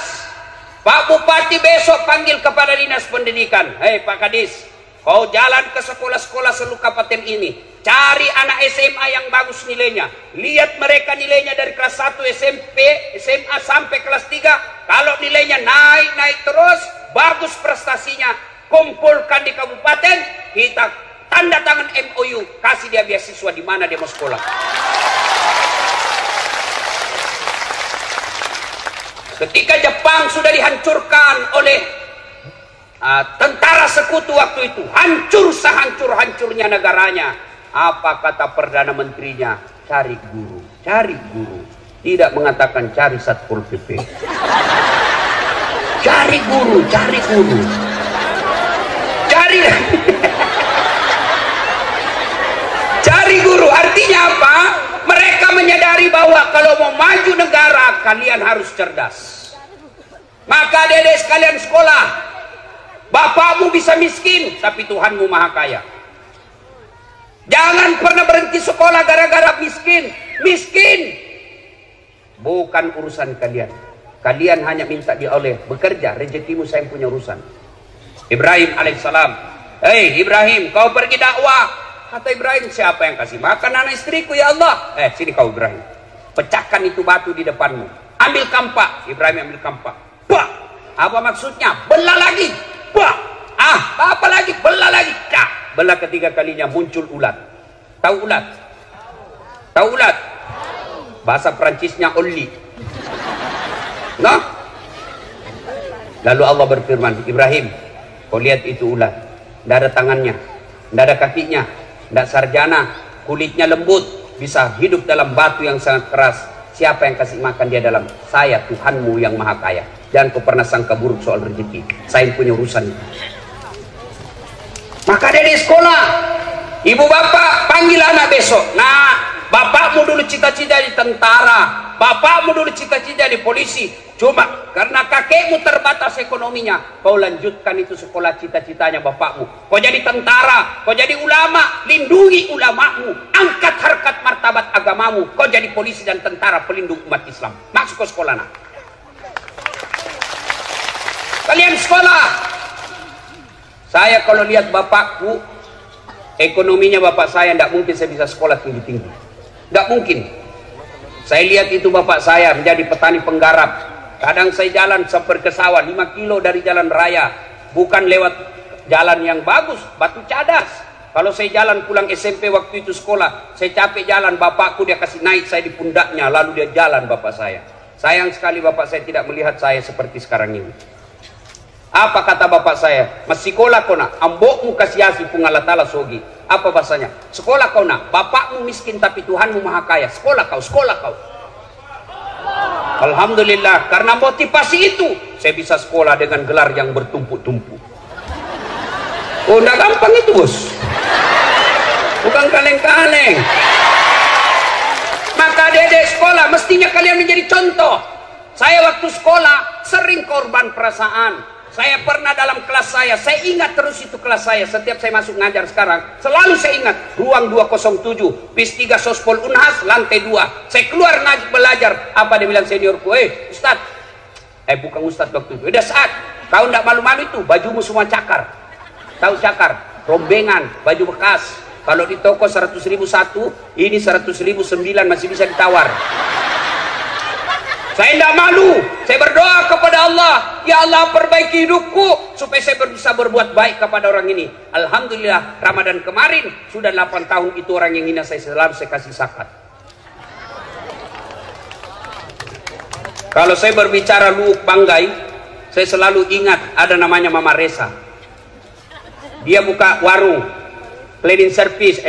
Pak Bupati besok panggil kepada Dinas Pendidikan. Hei Pak Kadis, kau jalan ke sekolah-sekolah seluruh kabupaten ini. Cari anak SMA yang bagus nilainya. Lihat mereka nilainya dari kelas 1 SMP, SMA sampai kelas 3. Kalau nilainya naik terus, bagus prestasinya, kumpulkan di kabupaten, kita tanda tangan MOU, kasih dia beasiswa di mana dia mau sekolah. Ketika Jepang sudah dihancurkan oleh tentara sekutu waktu itu, hancur sehancur-hancurnya negaranya. Apa kata Perdana Menterinya? Cari guru, cari guru. Tidak mengatakan cari Satpol PP. Cari guru, cari guru. Cari cari guru. Artinya apa? Mereka menyadari bahwa kalau mau maju negara, kalian harus cerdas. Maka adik-adik sekalian sekolah. Bapakmu bisa miskin, tapi Tuhanmu maha kaya. Jangan pernah berhenti sekolah gara-gara miskin. Miskin bukan urusan kalian. Kalian hanya minta dia oleh bekerja, rezekimu saya punya urusan. Ibrahim alaihissalam, hei Ibrahim, kau pergi dakwah. Kata Ibrahim, siapa yang kasih makan anak istriku ya Allah? Sini kau Ibrahim, pecahkan itu batu di depanmu. Ambil kampak. Ibrahim ambil kampak. Bah, apa maksudnya? Belah lagi. Bah, apa lagi? Belah lagi. Cah. Belah ketiga kalinya muncul ulat. Tahu ulat? Tahu ulat? Bahasa Perancisnya oli. Nah? Lalu Allah berfirman, Ibrahim, kau lihat itu ulat. Tidak ada tangannya, tidak ada kakinya, tidak sarjana, kulitnya lembut, bisa hidup dalam batu yang sangat keras. Siapa yang kasih makan dia dalam? Saya, Tuhanmu yang maha kaya. Jangan kau pernah sangka buruk soal rezeki. Saya punya urusan. Maka dari sekolah, ibu bapak panggil anak besok. Nah, bapakmu dulu cita-cita di tentara, bapakmu dulu cita-cita di polisi. Cuma karena kakekmu terbatas ekonominya, kau lanjutkan itu sekolah cita-citanya bapakmu. Kau jadi tentara, kau jadi ulama, lindungi ulamamu, angkat harkat martabat agamamu. Kau jadi polisi dan tentara pelindung umat Islam. Masuk ke sekolah nak. Kalian sekolah. Saya kalau lihat bapakku, ekonominya bapak saya tidak mungkin saya bisa sekolah tinggi-tinggi. Tidak mungkin. Saya lihat itu bapak saya menjadi petani penggarap. Kadang saya jalan sampai ke sawah 5 kilo dari jalan raya. Bukan lewat jalan yang bagus, batu cadas. Kalau saya jalan pulang SMP waktu itu sekolah, saya capek jalan, bapakku dia kasih naik saya di pundaknya, lalu dia jalan bapak saya. Sayang sekali bapak saya tidak melihat saya seperti sekarang ini. Apa kata bapak saya? Mas sekolah kau nak, ambokmu kasiasi pungalah tala sogi. Apa bahasanya? Sekolah kau nak, bapakmu miskin tapi Tuhanmu maha kaya. Sekolah kau, sekolah kau. Alhamdulillah, karena motivasi itu saya bisa sekolah dengan gelar yang bertumpuk-tumpuk. Oh, enggak gampang itu, bos. Bukan kaleng-kaleng. Maka adik-adik sekolah mestinya kalian menjadi contoh. Saya waktu sekolah sering korban perasaan. Saya pernah dalam kelas saya ingat terus itu kelas saya. Setiap saya masuk ngajar sekarang, selalu saya ingat ruang 207, PIS 3 Sospol Unhas, lantai 2. Saya keluar belajar. Apa dia bilang seniorku? Ustaz. Bukan Ustaz waktu itu. Udah saat kau enggak malu-malu itu, bajumu semua cakar. Tahu cakar? Rombengan, baju bekas. Kalau di toko 100.000 satu, ini 100.000 9 masih bisa ditawar. Saya tidak malu. Saya berdoa kepada Allah, ya Allah perbaiki hidupku supaya saya bisa berbuat baik kepada orang ini. Alhamdulillah Ramadan kemarin sudah 8 tahun itu orang yang hina saya selalu saya kasih zakat. Kalau saya berbicara Luuk Banggai, saya selalu ingat ada namanya Mama Resa. Dia buka warung cleaning service,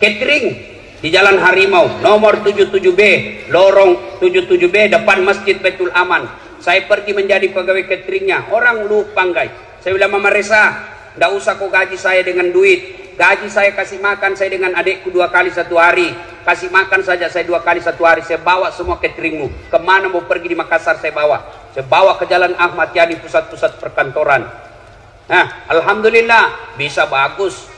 catering di Jalan Harimau, nomor 77B, lorong 77B, depan Masjid Baitul Aman. Saya pergi menjadi pegawai cateringnya, orang Luuk Banggai. Saya bilang, Mama Resa, tidak usah kau gaji saya dengan duit. Gaji saya kasih makan saya dengan adikku 2 kali 1 hari. Kasih makan saja saya 2 kali 1 hari. Saya bawa semua cateringmu. Kemana mau pergi di Makassar saya bawa. Saya bawa ke Jalan Ahmad Yani, pusat-pusat perkantoran. Nah, alhamdulillah bisa bagus.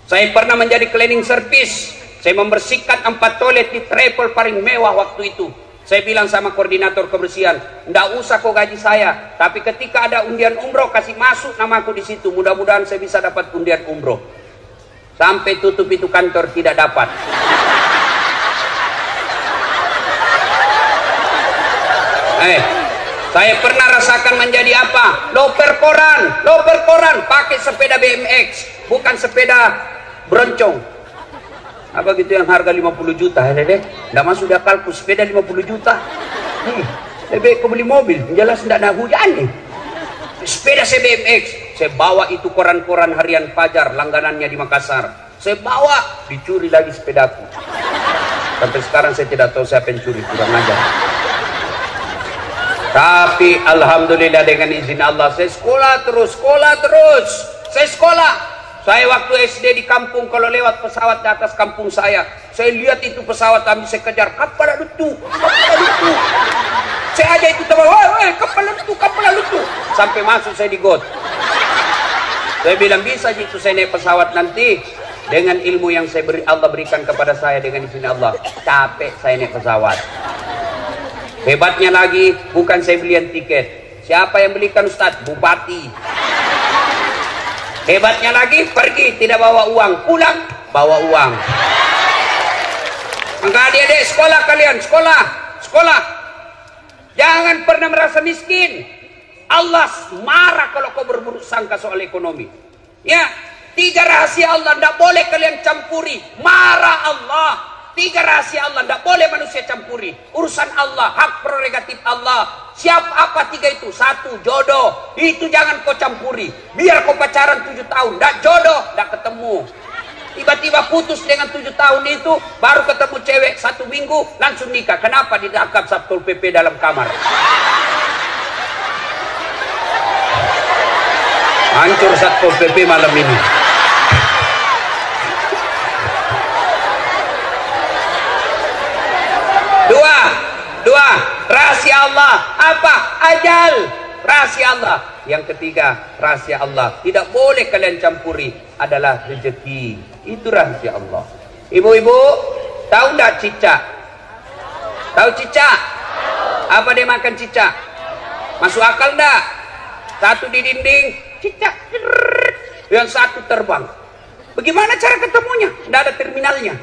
Saya pernah menjadi cleaning service. Saya membersihkan 4 toilet di travel paling mewah waktu itu. Saya bilang sama koordinator kebersihan, ndak usah kau gaji saya, tapi ketika ada undian umroh kasih masuk namaku di situ. Mudah-mudahan saya bisa dapat undian umroh. Sampai tutup itu kantor tidak dapat. Saya pernah rasakan menjadi apa? Loper koran, pakai sepeda BMX, bukan sepeda broncong. Apa gitu yang harga 50 juta, nggak masuk di akalku, sepeda 50 juta. Lebih kau beli mobil, jelas nggak ada hujan nih. Sepeda saya BMX, saya bawa itu koran-koran harian Fajar, langganannya di Makassar. Saya bawa, dicuri lagi sepedaku. Sampai sekarang saya tidak tahu siapa yang curi, kurang ajar. Tapi alhamdulillah dengan izin Allah saya sekolah terus. Saya sekolah. Saya waktu SD di kampung kalau lewat pesawat di atas kampung saya lihat itu pesawat kami, saya kejar, kapal lutu. Saya aja itu teman, kapal lutu. Sampai masuk saya di got. Saya bilang bisa gitu saya naik pesawat nanti dengan ilmu yang Allah berikan kepada saya dengan izin Allah. Capek saya naik pesawat. Hebatnya lagi, bukan saya belian tiket. Siapa yang belikan Ustadz? Bupati. Hebatnya lagi, pergi tidak bawa uang, pulang bawa uang. Maka adik-adik sekolah kalian, sekolah. Jangan pernah merasa miskin. Allah marah kalau kau berburuk sangka soal ekonomi. Ya, 3 rahasia Allah tidak boleh kalian campuri. Marah Allah. 3 rahasia Allah tidak boleh manusia campuri. Urusan Allah, hak prerogatif Allah. Siapa apa 3 itu? 1, jodoh. Itu jangan kau campuri. Biar kau pacaran 7 tahun, tidak jodoh, tidak ketemu. Tiba-tiba putus dengan 7 tahun itu, baru ketemu cewek 1 minggu, langsung nikah. Kenapa? Ditangkap Satpol PP dalam kamar. Hancur Satpol PP malam ini. Dua, rahasia Allah. Apa? Ajal. Rahasia Allah. Yang ketiga, rahasia Allah. Tidak boleh kalian campuri. Adalah rezeki. Itu rahasia Allah. Ibu-ibu, tahu enggak cicak? Tahu cicak? Apa dia makan cicak? Masuk akal enggak? Satu di dinding, cicak. Yang satu terbang. Bagaimana cara ketemunya? Tidak ada terminalnya.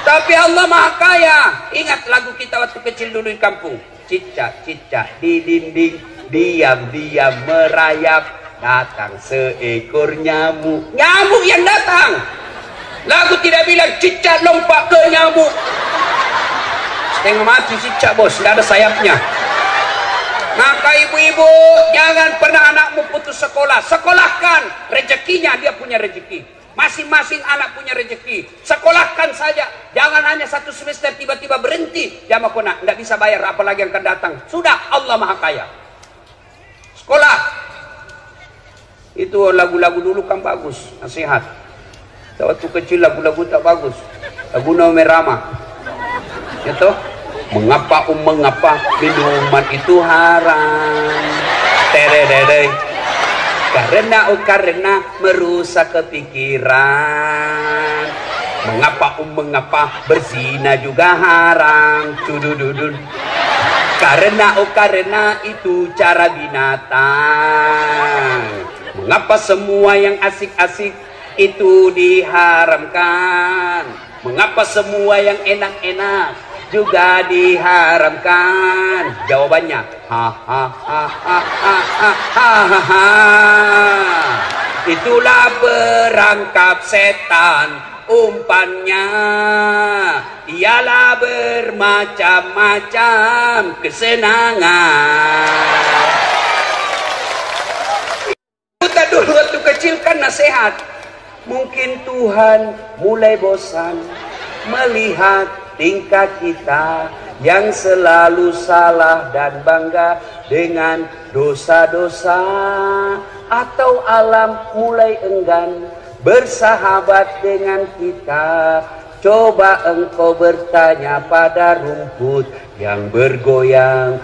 Tapi Allah Maha Kaya. Ingat lagu kita waktu kecil dulu di kampung. Cicak-cicak di dinding, diam-diam merayap. datang seekor nyamuk. Nyamuk yang datang. Lagu tidak bilang cicak lompat ke nyamuk. Setengah mati cicak bos, tidak ada sayapnya. Maka ibu-ibu, jangan pernah anakmu putus sekolah. Sekolahkan, rezekinya dia punya rezeki. Masing-masing anak punya rezeki. Sekolahkan saja. Jangan hanya satu semester tiba-tiba berhenti. Jamaah kona, tidak bisa bayar, apalagi yang akan datang. Sudah, Allah Maha Kaya. Sekolah. Itu lagu-lagu dulu kan bagus, nasihat. Waktu kecil lagu-lagu tak bagus. Lagu Nome Rama. Itu. Mengapa mengapa minuman itu haram? Tererere. Karena merusak kepikiran. Mengapa berzina juga haram? Cudududun. Karena itu cara binatang. Mengapa semua yang asik-asik itu diharamkan? Mengapa semua yang enak-enak juga diharamkan? Jawabannya itulah perangkap setan. Umpannya ialah bermacam-macam kesenangan. Kita dulu waktu kecil kan nasihat. Mungkin Tuhan mulai bosan melihat tingkah kita yang selalu salah dan bangga dengan dosa-dosa, atau alam mulai enggan bersahabat dengan kita. Coba engkau bertanya pada rumput yang bergoyang.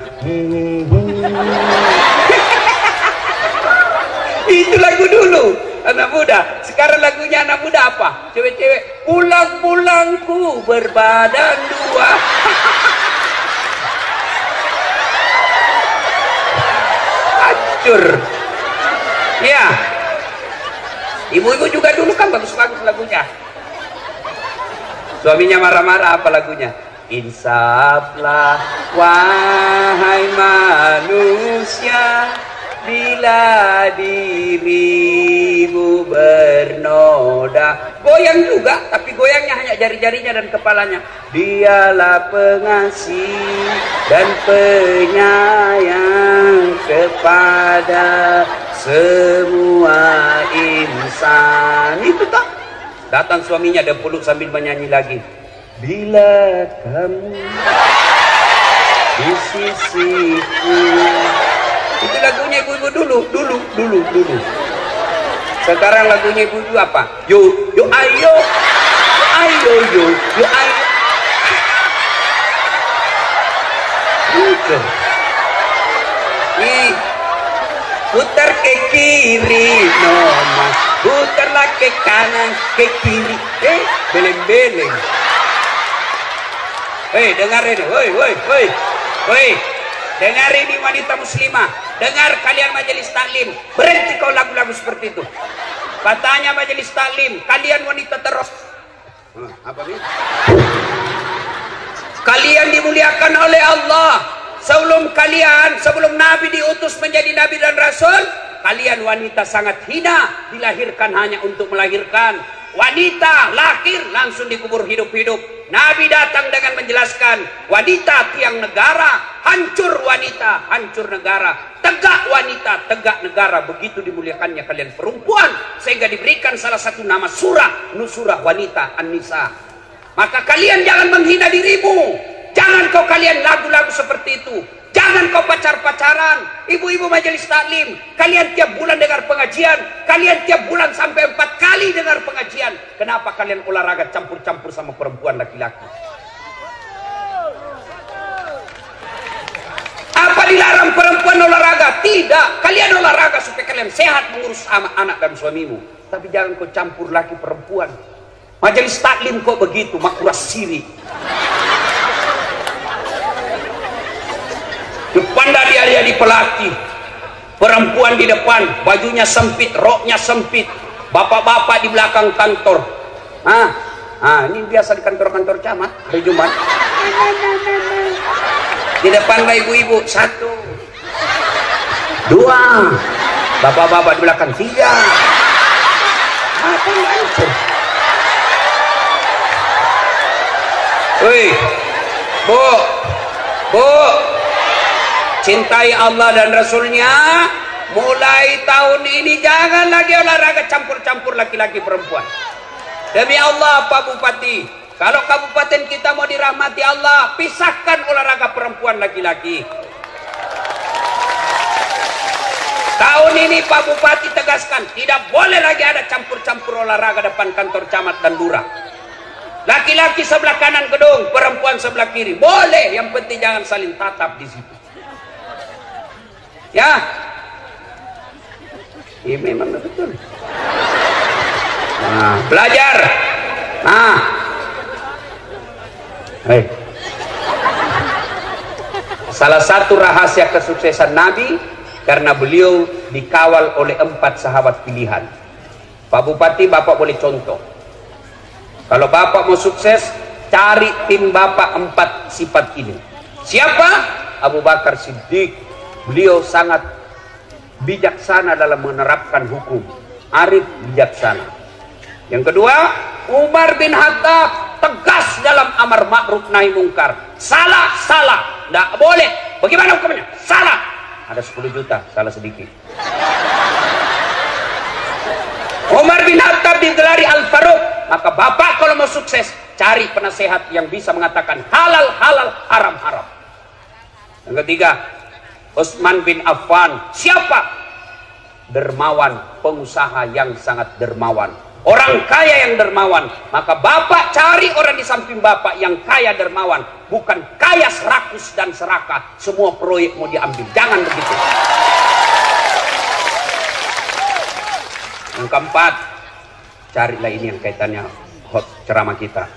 Itu lagu dulu anak muda. Sekarang lagunya anak muda apa? Cewek-cewek, pulang-pulangku berbadan dua. Hancur. Ya. Ibu-ibu juga dulu kan bagus-bagus lagunya. Suaminya marah-marah, apa lagunya? Insaflah wahai manusia, bila dirimu bernoda. Goyang juga, tapi goyangnya hanya jari-jarinya dan kepalanya. Dialah pengasih dan penyayang kepada semua insan. Itu tak? Datang suaminya dan peluk sambil menyanyi lagi. Bila kamu di sisiku. Itu lagunya ibu-ibu dulu. Sekarang lagunya ibu-ibu apa? Yo ayo, yo ayo. Gitu. Nih, putar ke kiri, nona. Putarlah ke kanan, ke kiri. Beleng-beleng. Dengar ini, woi. Dengar ini wanita muslimah. Dengar kalian majelis taklim. Berhenti kau lagu-lagu seperti itu. Katanya majelis taklim, kalian wanita terus. Apa ini? Kalian dimuliakan oleh Allah. Sebelum Nabi diutus menjadi Nabi dan Rasul, kalian wanita sangat hina, dilahirkan hanya untuk melahirkan. Wanita lahir langsung dikubur hidup-hidup. Nabi datang dengan menjelaskan, wanita tiang negara, hancur wanita, hancur negara. Tegak wanita, tegak negara. Begitu dimuliakannya kalian perempuan, sehingga diberikan salah satu nama surah, Nusurah wanita, An-Nisa. Maka kalian jangan menghina dirimu. Jangan kau kalian lagu-lagu seperti itu. Jangan kau pacar-pacaran. Ibu-ibu majelis taklim, kalian tiap bulan dengar pengajian. Kalian tiap bulan sampai 4 kali dengar pengajian. Kenapa kalian olahraga campur-campur sama perempuan laki-laki? Apa dilarang perempuan olahraga? Tidak. Kalian olahraga supaya kalian sehat mengurus anak dan suamimu. Tapi jangan kau campur laki perempuan. Majelis taklim kok begitu, makuras siri. Depan dia di pelatih, perempuan di depan, bajunya sempit, roknya sempit, bapak-bapak di belakang kantor. Ini biasa di kantor-kantor camat hari Jumat. Di depan ibu-ibu, 1, 2, Bapak-bapak di belakang, tidak. Apa yang hancur? Woi, Bu, cintai Allah dan Rasulnya. Mulai tahun ini jangan lagi olahraga campur-campur laki-laki perempuan. Demi Allah Pak Bupati, kalau kabupaten kita mau dirahmati Allah, pisahkan olahraga perempuan laki-laki. Tahun ini Pak Bupati tegaskan, tidak boleh lagi ada campur-campur olahraga depan kantor camat dan lurah. Laki-laki sebelah kanan gedung, perempuan sebelah kiri. Boleh, yang penting jangan saling tatap di situ. Ya. Ini memang betul. Nah, belajar. Nah. Salah satu rahasia kesuksesan Nabi karena beliau dikawal oleh 4 sahabat pilihan. Pak Bupati, Bapak boleh contoh. Kalau Bapak mau sukses, cari tim Bapak 4 sifat ini. Siapa? Abu Bakar Siddiq. Beliau sangat bijaksana dalam menerapkan hukum. Arif, bijaksana. Yang kedua, Umar bin Khattab tegas dalam amar ma'ruf nahi mungkar. Salah, salah. Tidak boleh. Bagaimana hukumnya? Salah. Ada 10 juta, salah sedikit. Umar bin Khattab digelari Al-Faruq. Maka Bapak kalau mau sukses, cari penasehat yang bisa mengatakan halal, halal, haram, haram. Yang ketiga, Utsman bin Affan. Siapa? Dermawan, pengusaha yang sangat dermawan. Orang kaya yang dermawan. Maka Bapak cari orang di samping Bapak yang kaya dermawan. Bukan kaya serakus dan serakah. Semua proyek mau diambil. Jangan begitu. Yang keempat, carilah ini yang kaitannya hot ceramah kita.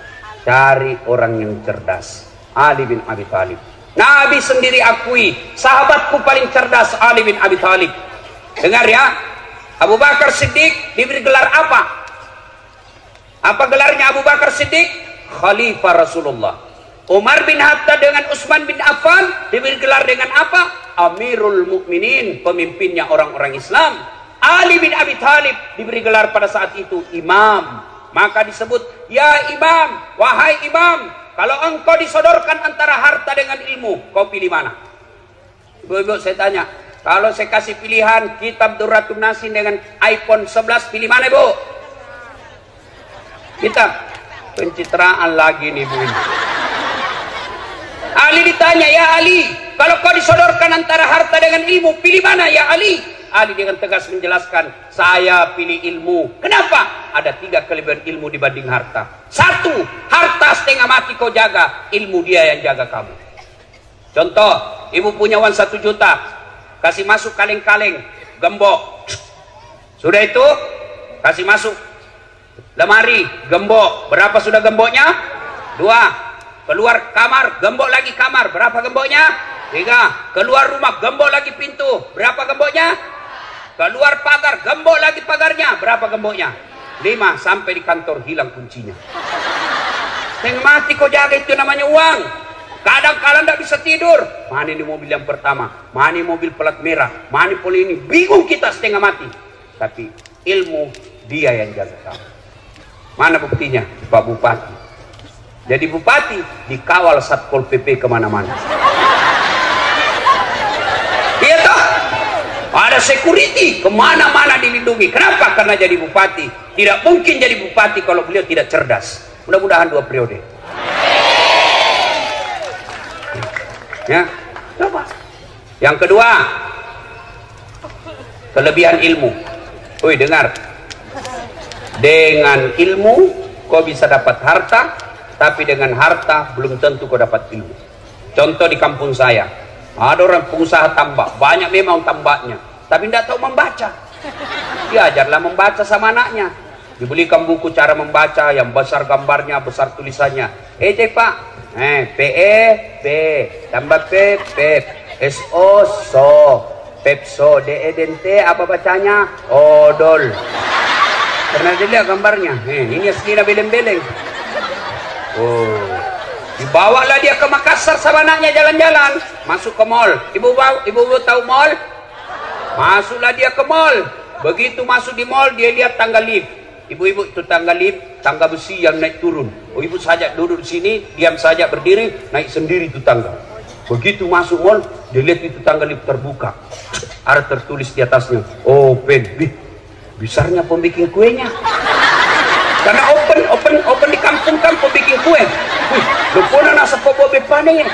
Cari orang yang cerdas. Ali bin Abi Thalib. Nabi sendiri akui, sahabatku paling cerdas Ali bin Abi Thalib. Dengar ya, Abu Bakar Siddiq diberi gelar apa? Apa gelarnya Abu Bakar Siddiq? Khalifah Rasulullah. Umar bin Khattab dengan Utsman bin Affan diberi gelar dengan apa? Amirul Mukminin, pemimpinnya orang-orang Islam. Ali bin Abi Thalib diberi gelar pada saat itu imam. Maka disebut, ya imam, wahai imam, kalau engkau disodorkan antara harta dengan ilmu, kau pilih mana? Ibu-ibu, saya tanya, kalau saya kasih pilihan kitab Durratun Nasin dengan iPhone 11, pilih mana, Bu? Kitab. Pencitraan lagi nih, Bu. Ali ditanya, ya Ali, kalau kau disodorkan antara harta dengan ilmu, pilih mana, ya Ali? Ali dengan tegas menjelaskan, saya pilih ilmu. Kenapa? Ada 3 kelebihan ilmu dibanding harta. 1, harta setengah mati kau jaga, ilmu dia yang jaga kamu. Contoh, ibu punya uang 1 juta, kasih masuk kaleng-kaleng, gembok. Sudah itu, kasih masuk lemari, gembok. Berapa sudah gemboknya? 2. Keluar kamar, gembok lagi kamar. Berapa gemboknya? 3. Keluar rumah, gembok lagi pintu. Berapa gemboknya? Keluar pagar, gembok lagi pagarnya. Berapa gemboknya? 5. Sampai di kantor hilang kuncinya. Setengah mati kau jaga, itu namanya uang. Kadang-kadang tidak bisa tidur. Mana ini mobil yang pertama? Mana ini mobil pelat merah? Mana poli ini? Bingung kita setengah mati. Tapi ilmu dia yang jaga kamu. Mana buktinya? Pak Bupati. Jadi Bupati dikawal Satpol PP kemana-mana. Iya toh? Ada security, kemana-mana dilindungi. Kenapa? Karena jadi bupati. Tidak mungkin jadi bupati kalau beliau tidak cerdas. Mudah-mudahan 2 periode. Ya, coba. Yang kedua, kelebihan ilmu. Woi, dengar. Dengan ilmu, kau bisa dapat harta. Tapi dengan harta, belum tentu kau dapat ilmu. Contoh di kampung saya. Ada orang pengusaha tambak, banyak memang tambaknya, tapi tidak tahu membaca. Diajarlah membaca sama anaknya. Dibelikan buku cara membaca yang besar gambarnya, besar tulisannya. Pak, PE, P, tambah P, P, SO, SO, Pepso, DE, DNT, apa bacanya? Odol. Pernah dilihat gambarnya? Ini aslinya beleng-beleng. Oh. Dibawalah dia ke Makassar sama anaknya jalan-jalan, masuk ke mall. Ibu tahu mall? Masuklah dia ke mall. Begitu masuk di mall, dia lihat tangga lift. Ibu-ibu, itu tangga lift, tangga besi yang naik turun. Oh, ibu saja duduk di sini, diam saja berdiri, naik sendiri itu tangga. Begitu masuk mall, dia lihat itu tangga lift terbuka. Ada tertulis di atasnya, open. Besarnya pembikin kuenya. Karena open di kampung kan pembikin kue. Lepona nasa pobobe pane.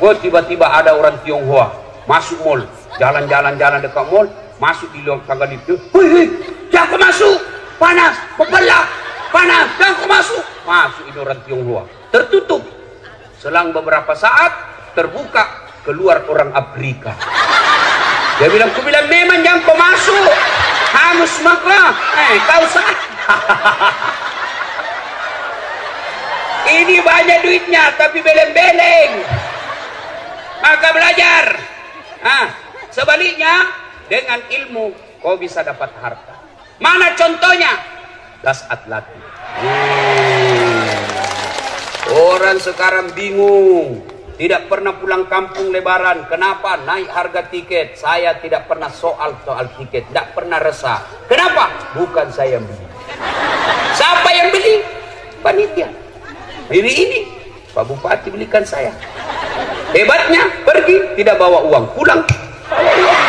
Oh, tiba-tiba ada orang Tionghoa masuk mall, jalan-jalan dekat mall, masuk di luar tangga lift. Hei, jangan kau masuk, panas, bebelah, panas, jangan kau masuk. Masuk ini orang Tionghoa, tertutup. Selang beberapa saat terbuka, keluar orang Afrika. Dia bilang, ku bilang memang jangan kau masuk. Hamus maklah, kau salah. Ini banyak duitnya, tapi beleng-beleng. Maka belajar. Sebaliknya, dengan ilmu kau bisa dapat harta. Mana contohnya? Das Atlati. Orang sekarang bingung, tidak pernah pulang kampung lebaran. Kenapa? Naik harga tiket. Saya tidak pernah soal tiket, tidak pernah resah. Kenapa? Bukan saya yang beli. Siapa yang beli? Panitia. Ini Pak Bupati belikan saya. Hebatnya, pergi tidak bawa uang, pulang bawa uang.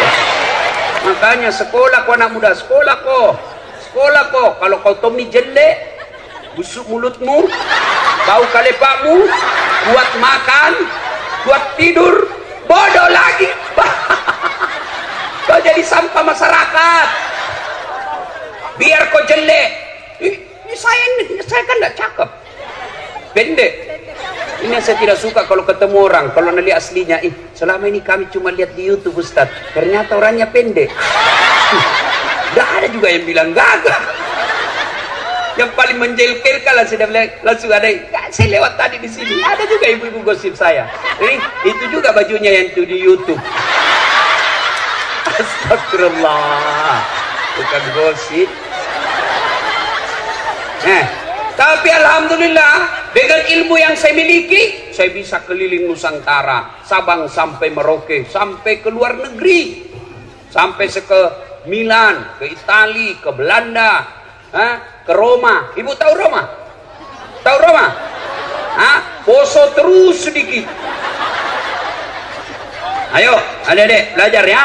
Makanya sekolah kau anak muda, sekolah kau. Kalau kau Tommy jelek, busuk mulutmu, bau kalepakmu, kuat makan, kuat tidur, bodoh lagi. Kau jadi sampah masyarakat. Biar kau jelek. Saya kan tidak cakep, pendek. Ini yang saya tidak suka kalau ketemu orang, kalau lihat aslinya, selama ini kami cuma lihat di YouTube Ustaz, ternyata orangnya pendek. Tidak ada juga yang bilang gagah. Yang paling menjelkelkan langsung ada. Saya lewat tadi di sini, ada juga ibu-ibu gosip saya. Itu juga bajunya yang itu di YouTube. Astagfirullah, bukan gosip. Tapi alhamdulillah, dengan ilmu yang saya miliki, saya bisa keliling Nusantara, Sabang sampai Merauke, sampai ke luar negeri, sampai ke Milan, ke Itali, ke Belanda, ke Roma. Ibu tahu Roma? Tahu Roma? Poso terus sedikit. Ayo, adik-adik belajar ya.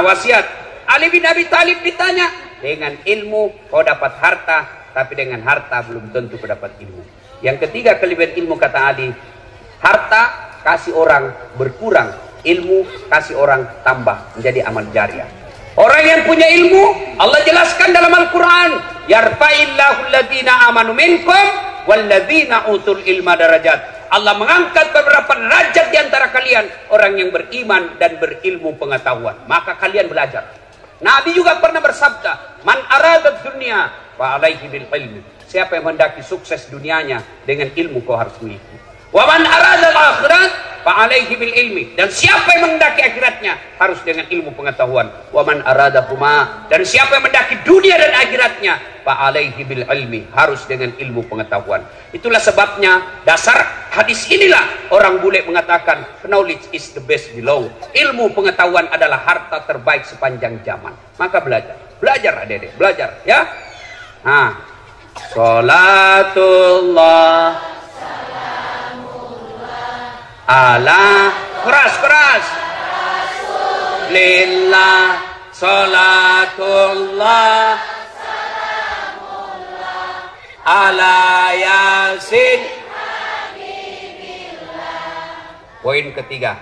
Wasiat Ali bin Abi Thalib ditanya, dengan ilmu kau dapat harta, tapi dengan harta belum tentu kau dapat ilmu. Yang ketiga kelebihan ilmu, kata Ali, harta kasih orang berkurang, ilmu kasih orang tambah menjadi amal jariah. Orang yang punya ilmu, Allah jelaskan dalam Al-Quran, yarfa'illahu alladhina amanu minkum walladhina utul ilma darajat. Allah mengangkat beberapa derajat di antara kalian, orang yang beriman dan berilmu pengetahuan. Maka kalian belajar. Nabi juga pernah bersabda, man arada dunya wa alaihi bil ilmi. Siapa yang mendaki sukses dunianya, dengan ilmu kau harus miliki. Wa man arada al akhirat fa alaihi bil ilmi. Dan siapa yang mendaki akhiratnya, harus dengan ilmu pengetahuan. Wa man arada huma. Dan siapa yang mendaki dunia dan akhiratnya, fa alaihi bil ilmi, harus dengan ilmu pengetahuan. Itulah sebabnya dasar hadis inilah orang bule mengatakan, knowledge is the best below. Ilmu pengetahuan adalah harta terbaik sepanjang zaman. Maka belajar adik-adik, belajar ya. Salatullah ala keras lillah, salatullah ala yasin. Poin ketiga,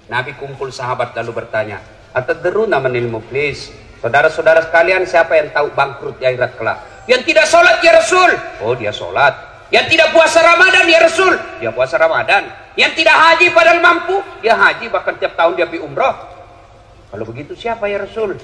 Nabi kumpul sahabat lalu bertanya, atadruna manil muflis? Saudara-saudara sekalian, siapa yang tahu bangkrut di akhirat kelak? Yang tidak sholat ya Rasul. Oh, dia sholat. Yang tidak puasa Ramadan ya Rasul. Dia puasa Ramadan. Yang tidak haji padahal mampu, dia haji, bahkan tiap tahun dia pergi umrah. Kalau begitu siapa ya Rasul?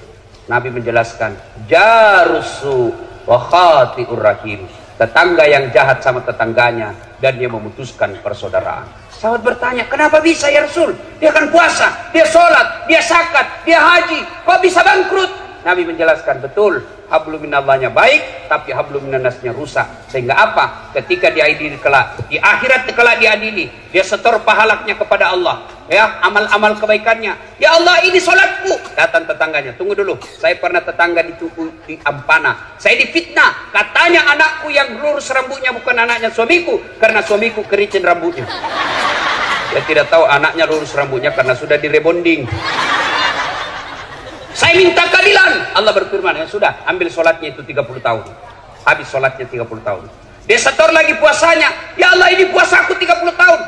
Nabi menjelaskan, jarusu wa khati'ur rahim. Tetangga yang jahat sama tetangganya dan dia memutuskan persaudaraan. Sahabat bertanya, kenapa bisa ya Rasul? Dia kan puasa, dia sholat, dia zakat, dia haji, kok bisa bangkrut? Nabi menjelaskan, betul, hablum minallahnya baik, tapi hablum minannasnya rusak. Sehingga apa? Ketika diadili kelak, di akhirat kelak diadili, dia setor pahalanya kepada Allah. ya amal-amal kebaikannya. Ya Allah, ini sholatku. Datang tetangganya, tunggu dulu, saya pernah tetangga di Ampana, saya difitnah, katanya anakku yang lurus rambutnya bukan anaknya suamiku, karena suamiku kericin rambutnya. Dia tidak tahu anaknya lurus rambutnya karena sudah direbonding. Saya minta keadilan. Allah berfirman, ya sudah, ambil sholatnya itu 30 tahun. Habis sholatnya 30 tahun. Dia setor lagi puasanya. Ya Allah, ini puasa aku 30 tahun.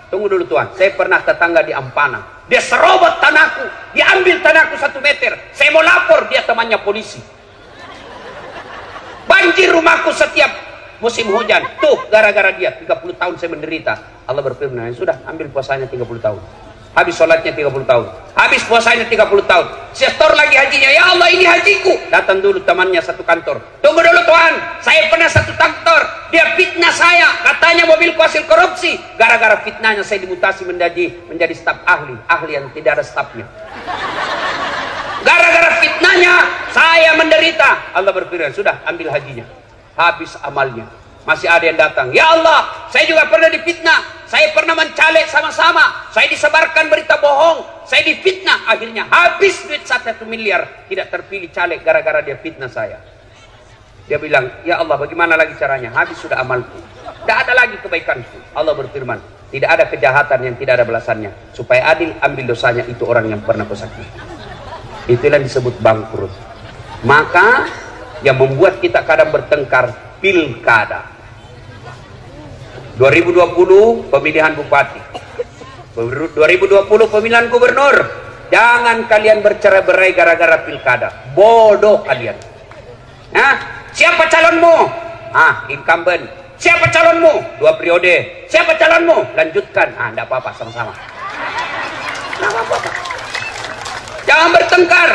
Tunggu dulu Tuhan, saya pernah tetangga di Ampana. Dia serobot tanahku, dia ambil tanahku 1 meter. Saya mau lapor, dia temannya polisi. Banjir rumahku setiap musim hujan. Tuh, gara-gara dia 30 tahun saya menderita. Allah berfirman, ya sudah, ambil puasanya 30 tahun. Habis sholatnya 30 tahun. Habis puasanya 30 tahun. Setor lagi hajinya. Ya Allah, ini hajiku. Datang dulu temannya satu kantor. Tunggu dulu Tuhan, saya pernah satu kantor. Dia fitnah saya. Katanya mobilku hasil korupsi. Gara-gara fitnahnya saya dimutasi menjadi staf ahli. Ahli yang tidak ada stafnya. Gara-gara fitnahnya saya menderita. Allah berfirman, sudah, ambil hajinya. Habis amalnya. Masih ada yang datang. Ya Allah, saya juga pernah difitnah. Saya pernah mencalek sama-sama. Saya disebarkan berita bohong. Saya difitnah. Akhirnya habis duit 1 miliar. Tidak terpilih caleg gara-gara dia fitnah saya. Dia bilang, ya Allah, bagaimana lagi caranya? Habis sudah amalku. Tidak ada lagi kebaikanku. Allah berfirman, tidak ada kejahatan yang tidak ada balasannya. Supaya adil, ambil dosanya itu orang yang pernah kau sakiti. Itulah disebut bangkrut. Maka yang membuat kita kadang bertengkar, pilkada. 2020 pemilihan bupati, 2020 pemilihan gubernur. Jangan kalian bercerai-berai gara-gara pilkada. Bodoh kalian. Siapa calonmu? Incumbent. Siapa calonmu? 2 periode. Siapa calonmu? Lanjutkan. Tidak apa-apa, sama-sama. Tidak apa-apa. Jangan bertengkar.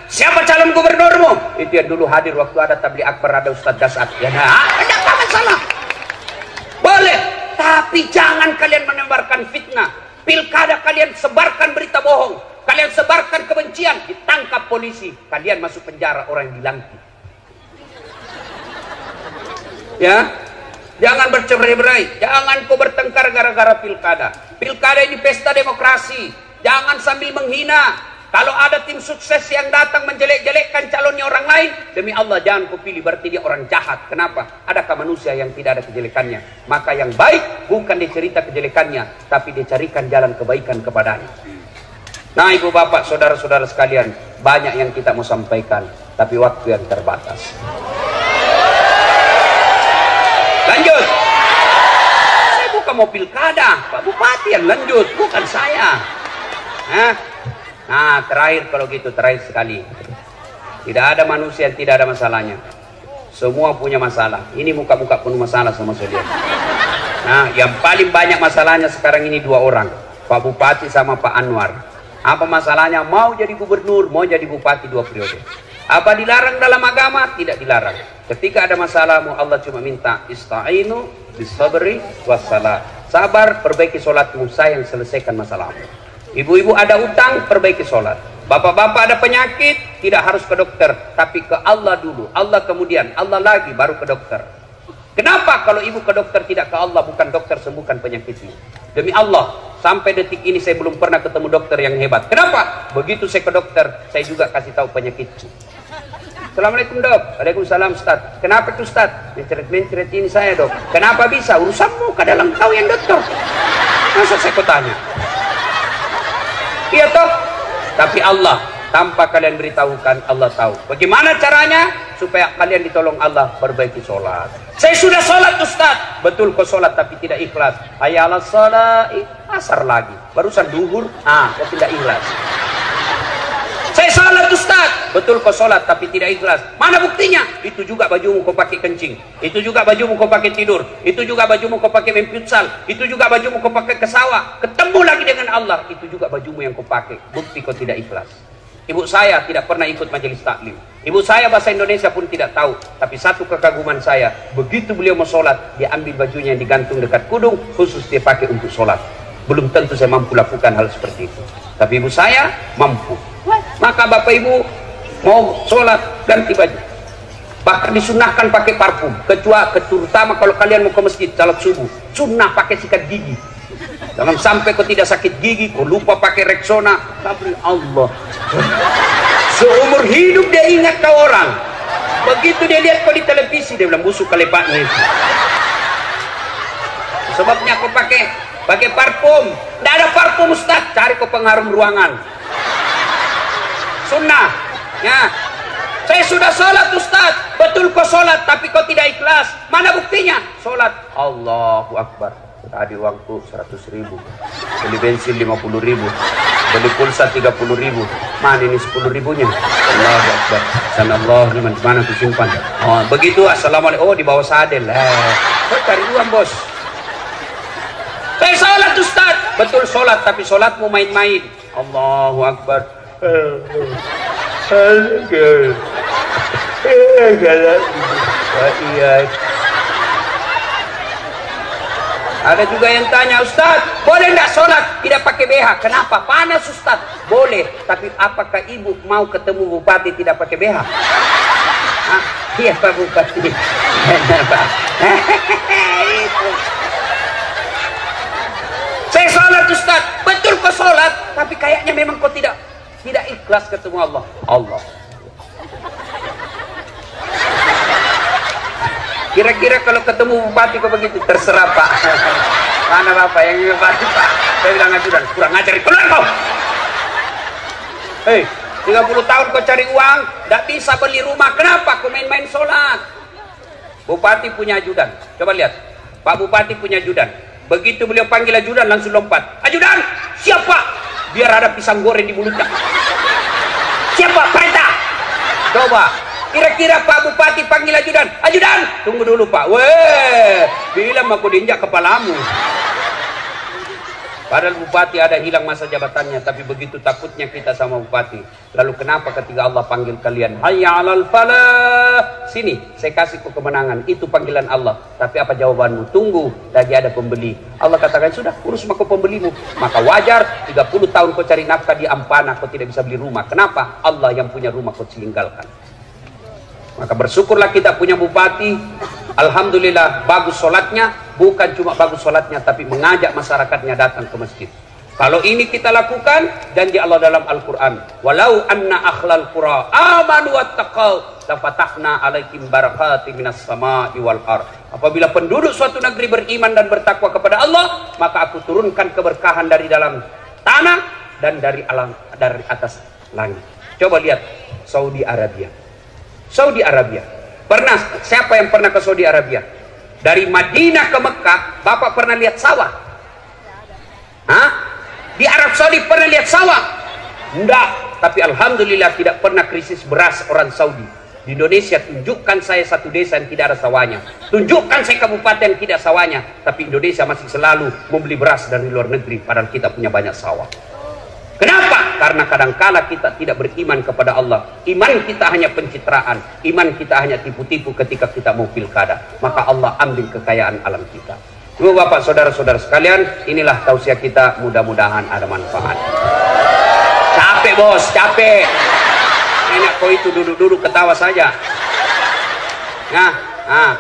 Siapa calon gubernurmu? Itu yang dulu hadir waktu ada tabligh akbar, ada Ustadz Dasat. Ya, tidak apa masalah. Boleh, tapi jangan kalian menebarkan fitnah. Pilkada kalian sebarkan berita bohong, kalian sebarkan kebencian, ditangkap polisi, kalian masuk penjara, orang yang dilantik. Ya, jangan bercerai-berai, jangan kau bertengkar gara-gara pilkada. Pilkada ini pesta demokrasi. Jangan sambil menghina. Kalau ada tim sukses yang datang menjelek-jelekkan calonnya orang lain, demi Allah jangan kau pilih, berarti dia orang jahat. Kenapa? Adakah manusia yang tidak ada kejelekannya? Maka yang baik bukan dicerita kejelekannya, tapi dicarikan jalan kebaikan kepadanya. Nah, ibu bapak, saudara-saudara sekalian, banyak yang kita mau sampaikan, tapi waktu yang terbatas. Lanjut. Saya bukan mau pilkada, Pak Bupati yang lanjut, bukan saya. Nah, terakhir kalau gitu, terakhir sekali. Tidak ada manusia yang tidak ada masalahnya. Semua punya masalah. Ini muka-muka penuh masalah sama saya. Nah, yang paling banyak masalahnya sekarang ini 2 orang. Pak Bupati sama Pak Anwar. Apa masalahnya? Mau jadi gubernur, mau jadi bupati 2 periode. Apa dilarang dalam agama? Tidak dilarang. Ketika ada masalahmu, Allah cuma minta ista'inu bisabri wassalah. Sabar, perbaiki sholatmu, saya yang selesaikan masalahmu. Ibu-ibu ada utang, perbaiki sholat. Bapak-bapak ada penyakit, tidak harus ke dokter, tapi ke Allah dulu. Allah kemudian, Allah lagi, baru ke dokter. Kenapa kalau ibu ke dokter tidak ke Allah? Bukan dokter sembuhkan penyakitmu. Demi Allah, sampai detik ini saya belum pernah ketemu dokter yang hebat. Kenapa? Begitu saya ke dokter, saya juga kasih tahu penyakitku. Assalamualaikum dok. Waalaikumsalam Ustaz. Kenapa tuh Ustaz? Mencret-mencret ini saya dok. Kenapa bisa? Urusanmu, ke dalam kau yang dokter. Masa saya kau tanya? Iya toh, tapi Allah tanpa kalian beritahukan, Allah tahu. Bagaimana caranya supaya kalian ditolong Allah? Perbaiki sholat. Saya sudah sholat Ustaz. Betul kau sholat tapi tidak ikhlas. Hayya 'alas shalah, asar lagi. Barusan duhur, kau tidak ikhlas. Saya sholat Ustaz. Betul kau sholat tapi tidak ikhlas. Mana buktinya? Itu juga bajumu kau pakai kencing. Itu juga bajumu kau pakai tidur. Itu juga bajumu kau pakai main futsal. Itu juga bajumu kau pakai ke sawah. Ketemu lagi dengan Allah. Itu juga bajumu yang kau pakai. Bukti kau tidak ikhlas. Ibu saya tidak pernah ikut majelis taklim. Ibu saya bahasa Indonesia pun tidak tahu. Tapi satu kekaguman saya, begitu beliau mau sholat, dia ambil bajunya yang digantung dekat kudung, khusus dia pakai untuk sholat. Belum tentu saya mampu lakukan hal seperti itu. Tapi ibu saya mampu. Maka bapak ibu mau sholat ganti baju. Bahkan disunahkan pakai parfum. Terutama kalau kalian mau ke masjid salat subuh, sunnah pakai sikat gigi. Jangan sampai kau tidak sakit gigi, kau lupa pakai Rexona. Tapi Allah, seumur hidup dia ingat kau orang. Begitu dia lihat kau di televisi, dia bilang busuk kelepaknya itu. Sebabnya kau pakai parfum. Tidak ada parfum Ustaz, cari kau pengharum ruangan. Sunnah. Ya. Saya sudah sholat Ustaz. Betul kau sholat, tapi kau tidak ikhlas. Mana buktinya? Sholat. Allahu Akbar. Tadi uangku 100.000. Beli bensin 50.000. Beli pulsa 30.000. Mana ini 10.000-nya? Allahu Akbar. Sanallah, di mana aku simpan? Oh, begitu. Assalamualaikum. Oh, di bawah sadel. Kau cari uang bos. Saya sholat Ustaz. Betul sholat, tapi sholatmu main-main. Allahu Akbar. Ada juga yang tanya, Ustaz, boleh nggak sholat tidak pakai BH? Kenapa? Panas Ustaz. Boleh, tapi apakah ibu mau ketemu bupati tidak pakai BH? Iya Pak Bupati. Saya sholat Ustaz. Betul kau sholat, tapi kayaknya memang kau tidak ikhlas ketemu Allah. Kira-kira kalau ketemu bupati kok begitu? Terserah Pak. Mana Bapak yang bupati Pak? Saya bilang ajudan, kurang ajar, keluar kau. Hei, 30 tahun kau cari uang, tidak bisa beli rumah. Kenapa kau main-main sholat? Bupati punya ajudan. Coba lihat, Pak Bupati punya ajudan. Begitu beliau panggil ajudan langsung lompat. Ajudan, siapa? Biar ada pisang goreng di mulutnya. Siapa? Perintah. Coba. Kira-kira Pak Bupati panggil ajudan. Ajudan, tunggu dulu Pak. Weh, bilang aku diinjak kepalamu. Padahal Bupati ada hilang masa jabatannya, tapi begitu takutnya kita sama Bupati. Lalu kenapa ketika Allah panggil kalian, hayya 'alal falah, sini saya kasih kau kemenangan. Itu panggilan Allah. Tapi apa jawabanmu? Tunggu, lagi ada pembeli. Allah katakan, sudah urus maka pembelimu. Maka wajar 30 tahun kau cari nafkah di Ampana, kau tidak bisa beli rumah. Kenapa? Allah yang punya rumah kau tinggalkan. Maka bersyukurlah kita punya bupati. Alhamdulillah bagus sholatnya. Bukan cuma bagus sholatnya, tapi mengajak masyarakatnya datang ke masjid. Kalau ini kita lakukan, janji Allah dalam Al-Quran, walau anna akhlal qura amanu wattaqau lafatahna alaikum barakatim minas sama'i wal ardh. Apabila penduduk suatu negeri beriman dan bertakwa kepada Allah, maka aku turunkan keberkahan dari dalam tanah dan dari atas langit. Coba lihat Saudi Arabia. Saudi Arabia. Siapa yang pernah ke Saudi Arabia? Dari Madinah ke Mekah, Bapak pernah lihat sawah? Di Arab Saudi pernah lihat sawah? Enggak. Tapi alhamdulillah tidak pernah krisis beras orang Saudi. Di Indonesia tunjukkan saya satu desa yang tidak ada sawahnya. Tunjukkan saya kabupaten yang tidak sawahnya. Tapi Indonesia masih selalu membeli beras dari luar negeri, padahal kita punya banyak sawah. Kenapa? Karena kadangkala kita tidak beriman kepada Allah. Iman kita hanya pencitraan. Iman kita hanya tipu-tipu ketika kita mau pilkada. Maka Allah ambil kekayaan alam kita. Ibu bapak saudara-saudara sekalian, inilah tausiah kita, mudah-mudahan ada manfaat. Capek bos, capek. Enak kau itu duduk-duduk ketawa saja. Nah,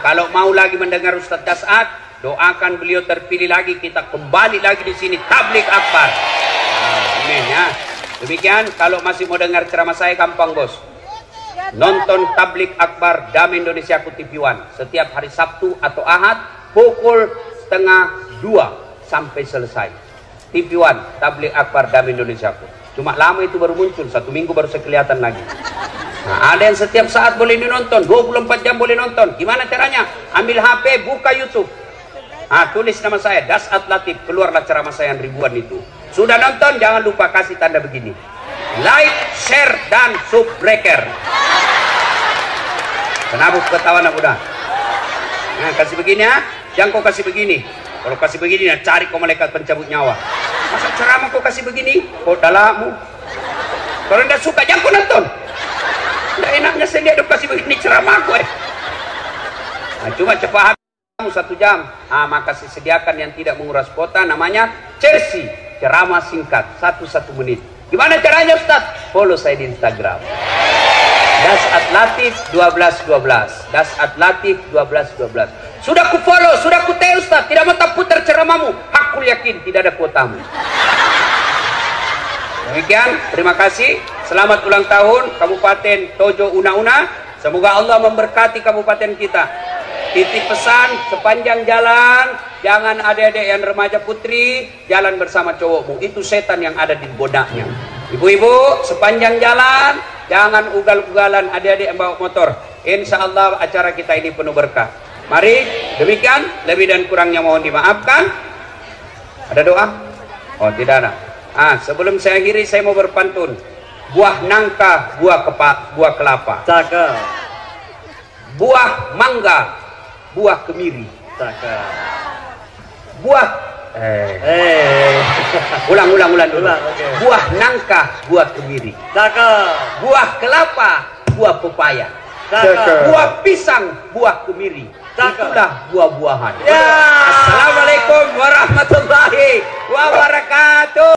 kalau mau lagi mendengar Ustaz Das'ad, doakan beliau terpilih lagi, kita kembali lagi di sini tablik akbar. Amin ya. Demikian, kalau masih mau dengar ceramah saya gampang bos. Nonton tablik akbar Damai Indonesia Ku TV One setiap hari Sabtu atau Ahad pukul 1:30 sampai selesai. TV One tablik akbar Damai Indonesia Ku. Cuma lama itu baru muncul, 1 minggu baru kelihatan lagi. Nah, ada yang setiap saat boleh dinonton, 24 jam boleh nonton. Gimana caranya? Ambil HP, buka YouTube. Tulis nama saya, Das'ad Latif, keluarlah ceramah saya yang ribuan itu. Sudah nonton, jangan lupa kasih tanda begini. Like, share, dan subbreaker. Kenapa ketawa nak udah? Nah, kasih begini ya. Jangan kau kasih begini. Kalau kasih begini, nah, cari kau malaikat pencabut nyawa. Masa ceramah kau kasih begini? Kau dalammu. Kalau tidak suka, jangan kau nonton. Tidak enaknya saya lihat kasih begini ceramah aku. Nah, cuma cepat 1 jam. Maka sediakan yang tidak menguras kuota, namanya Chelsea. Ceramah singkat 1 menit. Gimana caranya Ustaz? Follow saya di Instagram. Das'ad Latif 1212. Das'ad Latif 1212. Sudah ku follow, sudah ku tell Ustaz, tidak mau tak putar ceramahmu. Aku yakin tidak ada kuotamu. Demikian, terima kasih. Selamat ulang tahun Kabupaten Tojo Una-Una. Semoga Allah memberkati kabupaten kita. Titip pesan sepanjang jalan, jangan adik-adik yang remaja putri jalan bersama cowokmu. Itu setan yang ada di bodaknya. Ibu-ibu, sepanjang jalan jangan ugal-ugalan adik-adik yang bawa motor. Insya Allah acara kita ini penuh berkah. Mari, demikian. Lebih dan kurangnya mohon dimaafkan. Ada doa? Oh, tidak ada. Sebelum saya akhiri, saya mau berpantun. Buah nangka, buah kelapa. Cakep. Buah mangga, buah kemiri. Cakep. Buah ulang dulu. Okay. Buah nangka, buah kemiri. Cakep. Buah kelapa, buah pepaya. Cakep. Buah pisang, buah kemiri. Cakep. Itulah buah-buahan. Ya. Assalamualaikum warahmatullahi wabarakatuh.